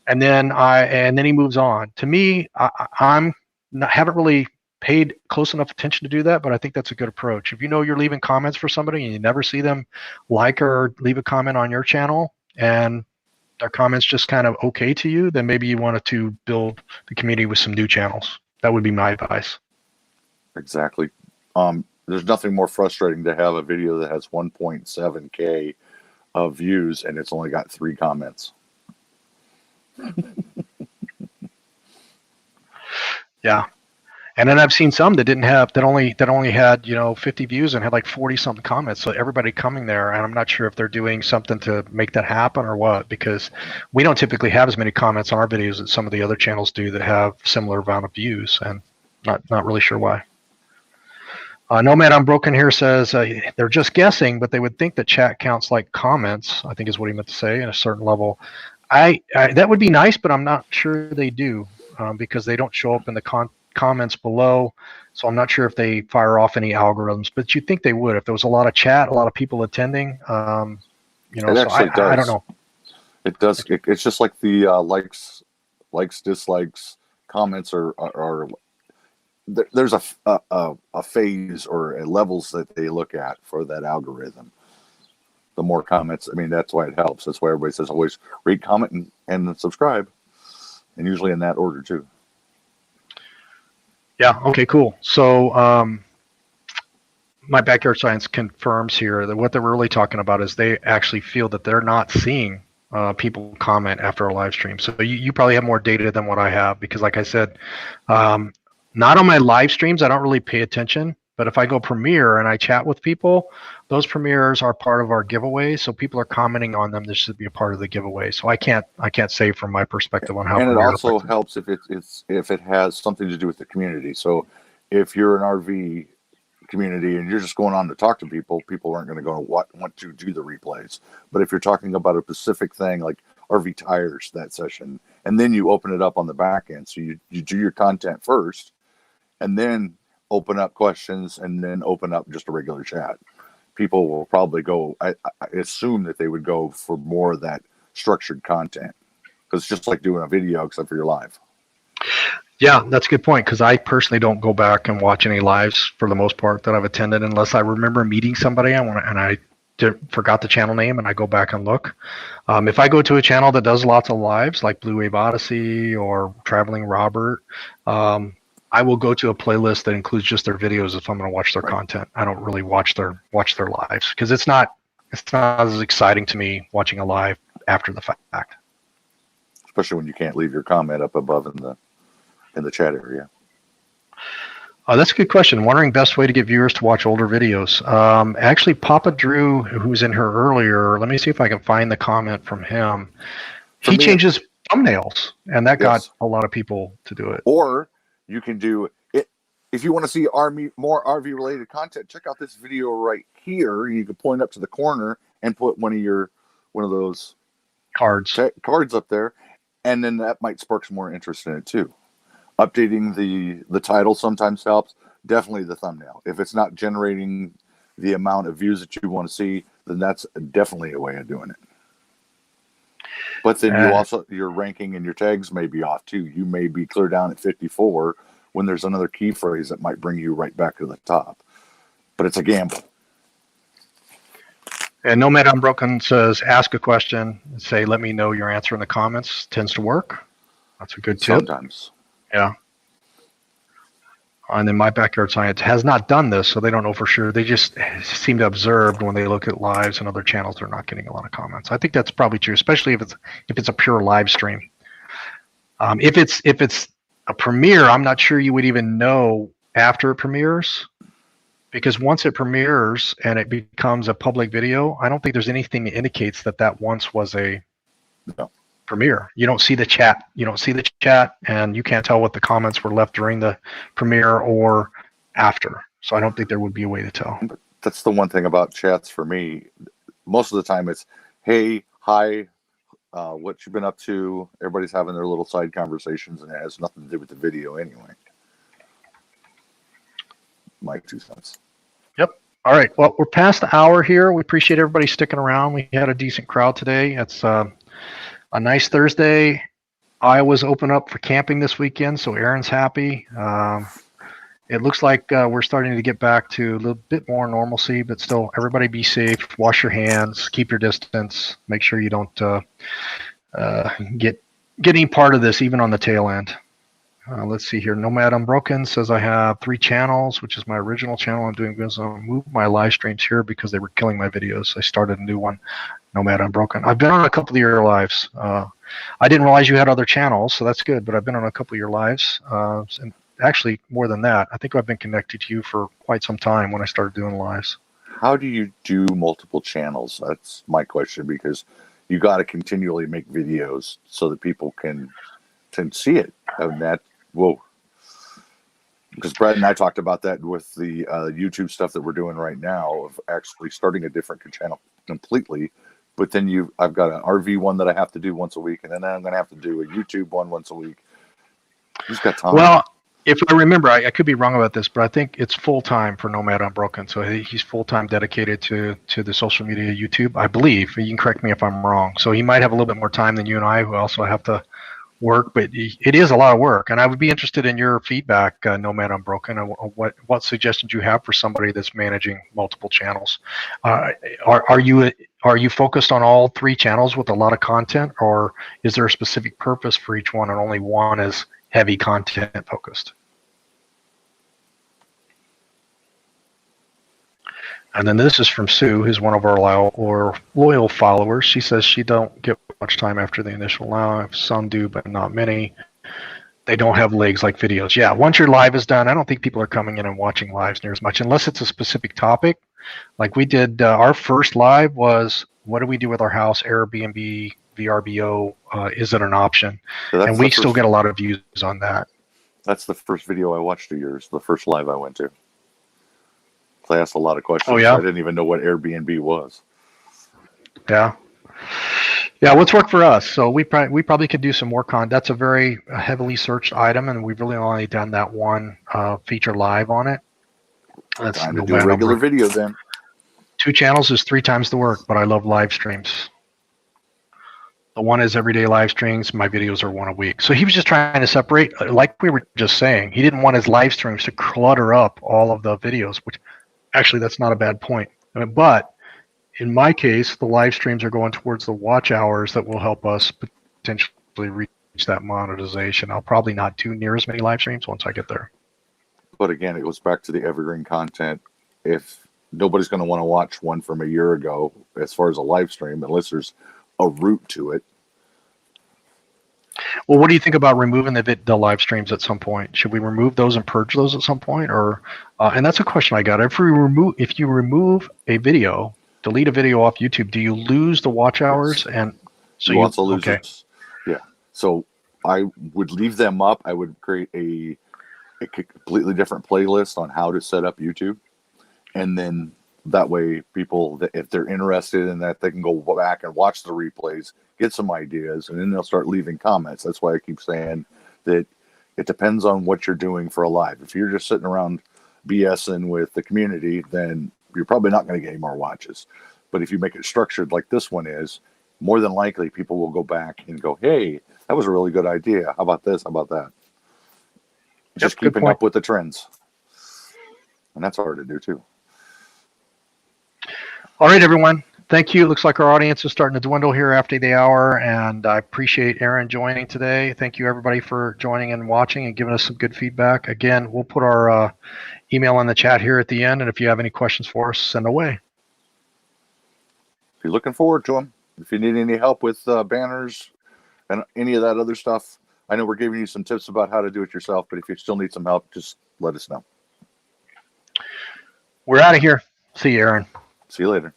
And then he moves on. To me, haven't really paid close enough attention to do that, but I think that's a good approach. If you know you're leaving comments for somebody and you never see them like or leave a comment on your channel and their comments just kind of okay to you, then maybe you wanted to build the community with some new channels. That would be my advice. Exactly. There's nothing more frustrating to have a video that has 1.7K of views and it's only got 3 comments. Yeah. And then I've seen some that only had 50 views and had like 40 something comments. So everybody coming there, and I'm not sure if they're doing something to make that happen or what, because we don't typically have as many comments on our videos that some of the other channels do that have similar amount of views, and not really sure why. Nomad Unbroken here says they're just guessing, but they would think that chat counts like comments, I think is what he meant to say, at a certain level. That would be nice, but I'm not sure they do because they don't show up in the comments below, so I'm not sure if they fire off any algorithms, but you'd think they would if there was a lot of chat, a lot of people attending. It actually does. I don't know. It does. It's just like the likes, dislikes, comments are there's a phase or levels that they look at for that algorithm. The more comments, I mean, that's why it helps. That's why everybody says always rate, comment, and subscribe, and usually in that order too. Yeah. Okay, cool. So my backyard science confirms here that what they're really talking about is they actually feel that they're not seeing people comment after a live stream. So you probably have more data than what I have because, like I said, not on my live streams, I don't really pay attention. But if I go premiere and I chat with people, those premieres are part of our giveaway. So people are commenting on them. This should be a part of the giveaway. So I can't say from my perspective on how. And it also helps if it has something to do with the community. So if you're an RV community and you're just going on to talk to people, people aren't going to go want to do the replays. But if you're talking about a specific thing like RV tires that session, and then you open it up on the back end, so you do your content first, and then open up questions, and then open up just a regular chat. People will probably go, I assume that they would go for more of that structured content because it's just like doing a video except for your live. Yeah, that's a good point because I personally don't go back and watch any lives for the most part that I've attended unless I remember meeting somebody and I forgot the channel name and I go back and look. If I go to a channel that does lots of lives like Blue Wave Odyssey or Traveling Robert, I will go to a playlist that includes just their videos if I'm going to watch their content. I don't really watch their lives because it's not as exciting to me watching a live after the fact. Especially when you can't leave your comment up above in the chat area. That's a good question. Wondering best way to get viewers to watch older videos. Actually, Papa Drew, who was in here earlier, let me see if I can find the comment from him. He changes thumbnails, and that got a lot of people to do it. Or you can do it if you want to see more RV related content. Check out this video right here. You can point up to the corner and put one of those cards up there, and then that might spark some more interest in it too. Updating the title sometimes helps. definitely the thumbnail. If it's not generating the amount of views that you want to see, then that's definitely a way of doing it. But then you also, your ranking and your tags may be off too. You may be clear down at 54 when there's another key phrase that might bring you right back to the top. But it's a gamble. And Nomad Unbroken says, ask a question and say, let me know your answer in the comments. Tends to work. That's a good tip. Sometimes. Yeah. And then My Backyard Science has not done this, so they don't know for sure. They just seem to observe when they look at lives and other channels, they're not getting a lot of comments. I think that's probably true, especially if it's a pure live stream. If it's a premiere, I'm not sure you would even know after it premieres, because once it premieres and it becomes a public video, I don't think there's anything that indicates that once was a premiere. You don't see the chat. You don't see the chat, and you can't tell what the comments were left during the premiere or after. So I don't think there would be a way to tell. But that's the one thing about chats for me. Most of the time it's, hey, hi, what you been up to? Everybody's having their little side conversations, and it has nothing to do with the video anyway. My 2 cents. Yep. All right. Well, we're past the hour here. We appreciate everybody sticking around. We had a decent crowd today. It's a nice Thursday. Iowa's open up for camping this weekend, so Aaron's happy. It looks like we're starting to get back to a little bit more normalcy, but still, everybody be safe. Wash your hands. Keep your distance. Make sure you don't get any part of this, even on the tail end. Let's see here. Nomad Unbroken says I have 3 channels, which is my original channel. I'm doing business. I'll move my live streams here because they were killing my videos. I started a new one, Nomad Unbroken. I've been on a couple of your lives. I didn't realize you had other channels, so that's good. But I've been on a couple of your lives, and actually more than that. I think I've been connected to you for quite some time when I started doing lives. How do you do multiple channels? That's my question, because you got to continually make videos so that people can see it, and that. Whoa. Because Brad and I talked about that with the YouTube stuff that we're doing right now, of actually starting a different channel completely. But then I've got an RV one that I have to do once a week, and then I'm going to have to do a YouTube one once a week. Who's got time? Well, if I remember, I could be wrong about this, but I think it's full-time for Nomad Unbroken. So he's full-time dedicated to the social media YouTube, I believe. You can correct me if I'm wrong. So he might have a little bit more time than you and I, who also have to work, but it is a lot of work, and I would be interested in your feedback, Nomad Unbroken, and what suggestions you have for somebody that's managing multiple channels. Are you focused on all 3 channels with a lot of content, or is there a specific purpose for each one, and only one is heavy content focused? And then this is from Sue, who's one of our loyal followers. She says she don't get much time after the initial live. Some do, but not many. They don't have legs like videos. Yeah, once your live is done, I don't think people are coming in and watching lives near as much, unless it's a specific topic. Like we did, our first live was, what do we do with our house? Airbnb, VRBO, is it an option? So and we still get a lot of views on that. That's the first video I watched of yours, the first live I went to. I asked a lot of questions. Oh, yeah? I didn't even know what Airbnb was. Yeah. Yeah, what's worked for us? So we probably could do some work on. That's a very heavily searched item, and we've really only done that one feature live on it. That's time to do a regular video then. 2 channels is 3 times the work, but I love live streams. The one is everyday live streams. My videos are 1 a week. So he was just trying to separate, like we were just saying. He didn't want his live streams to clutter up all of the videos, which actually that's not a bad point. But in my case, the live streams are going towards the watch hours that will help us potentially reach that monetization. I'll probably not do near as many live streams once I get there. But again, it goes back to the evergreen content. If nobody's going to want to watch one from a year ago, as far as a live stream, unless there's a route to it. Well, what do you think about removing the live streams at some point? Should we remove those and purge those at some point, or? And that's a question I got. If you remove a video, delete a video off YouTube, do you lose the watch hours? And so you also lose it. Yeah. So I would leave them up. I would create a completely different playlist on how to set up YouTube, and then that way people, if they're interested in that, they can go back and watch the replays, get some ideas, and then they'll start leaving comments. That's why I keep saying that it depends on what you're doing for a live. If you're just sitting around BSing with the community, then you're probably not going to get any more watches. But if you make it structured like this one is, more than likely people will go back and go, hey, that was a really good idea. How about this? How about that? Just keeping up with the trends. And that's hard to do too. All right, everyone. Thank you. Looks like our audience is starting to dwindle here after the hour, and I appreciate Aaron joining today. Thank you, everybody, for joining and watching and giving us some good feedback. Again, we'll put our email in the chat here at the end, and if you have any questions for us, send away. If you're looking forward to them, if you need any help with banners and any of that other stuff, I know we're giving you some tips about how to do it yourself, but if you still need some help, just let us know. We're out of here. See you, Aaron. See you later.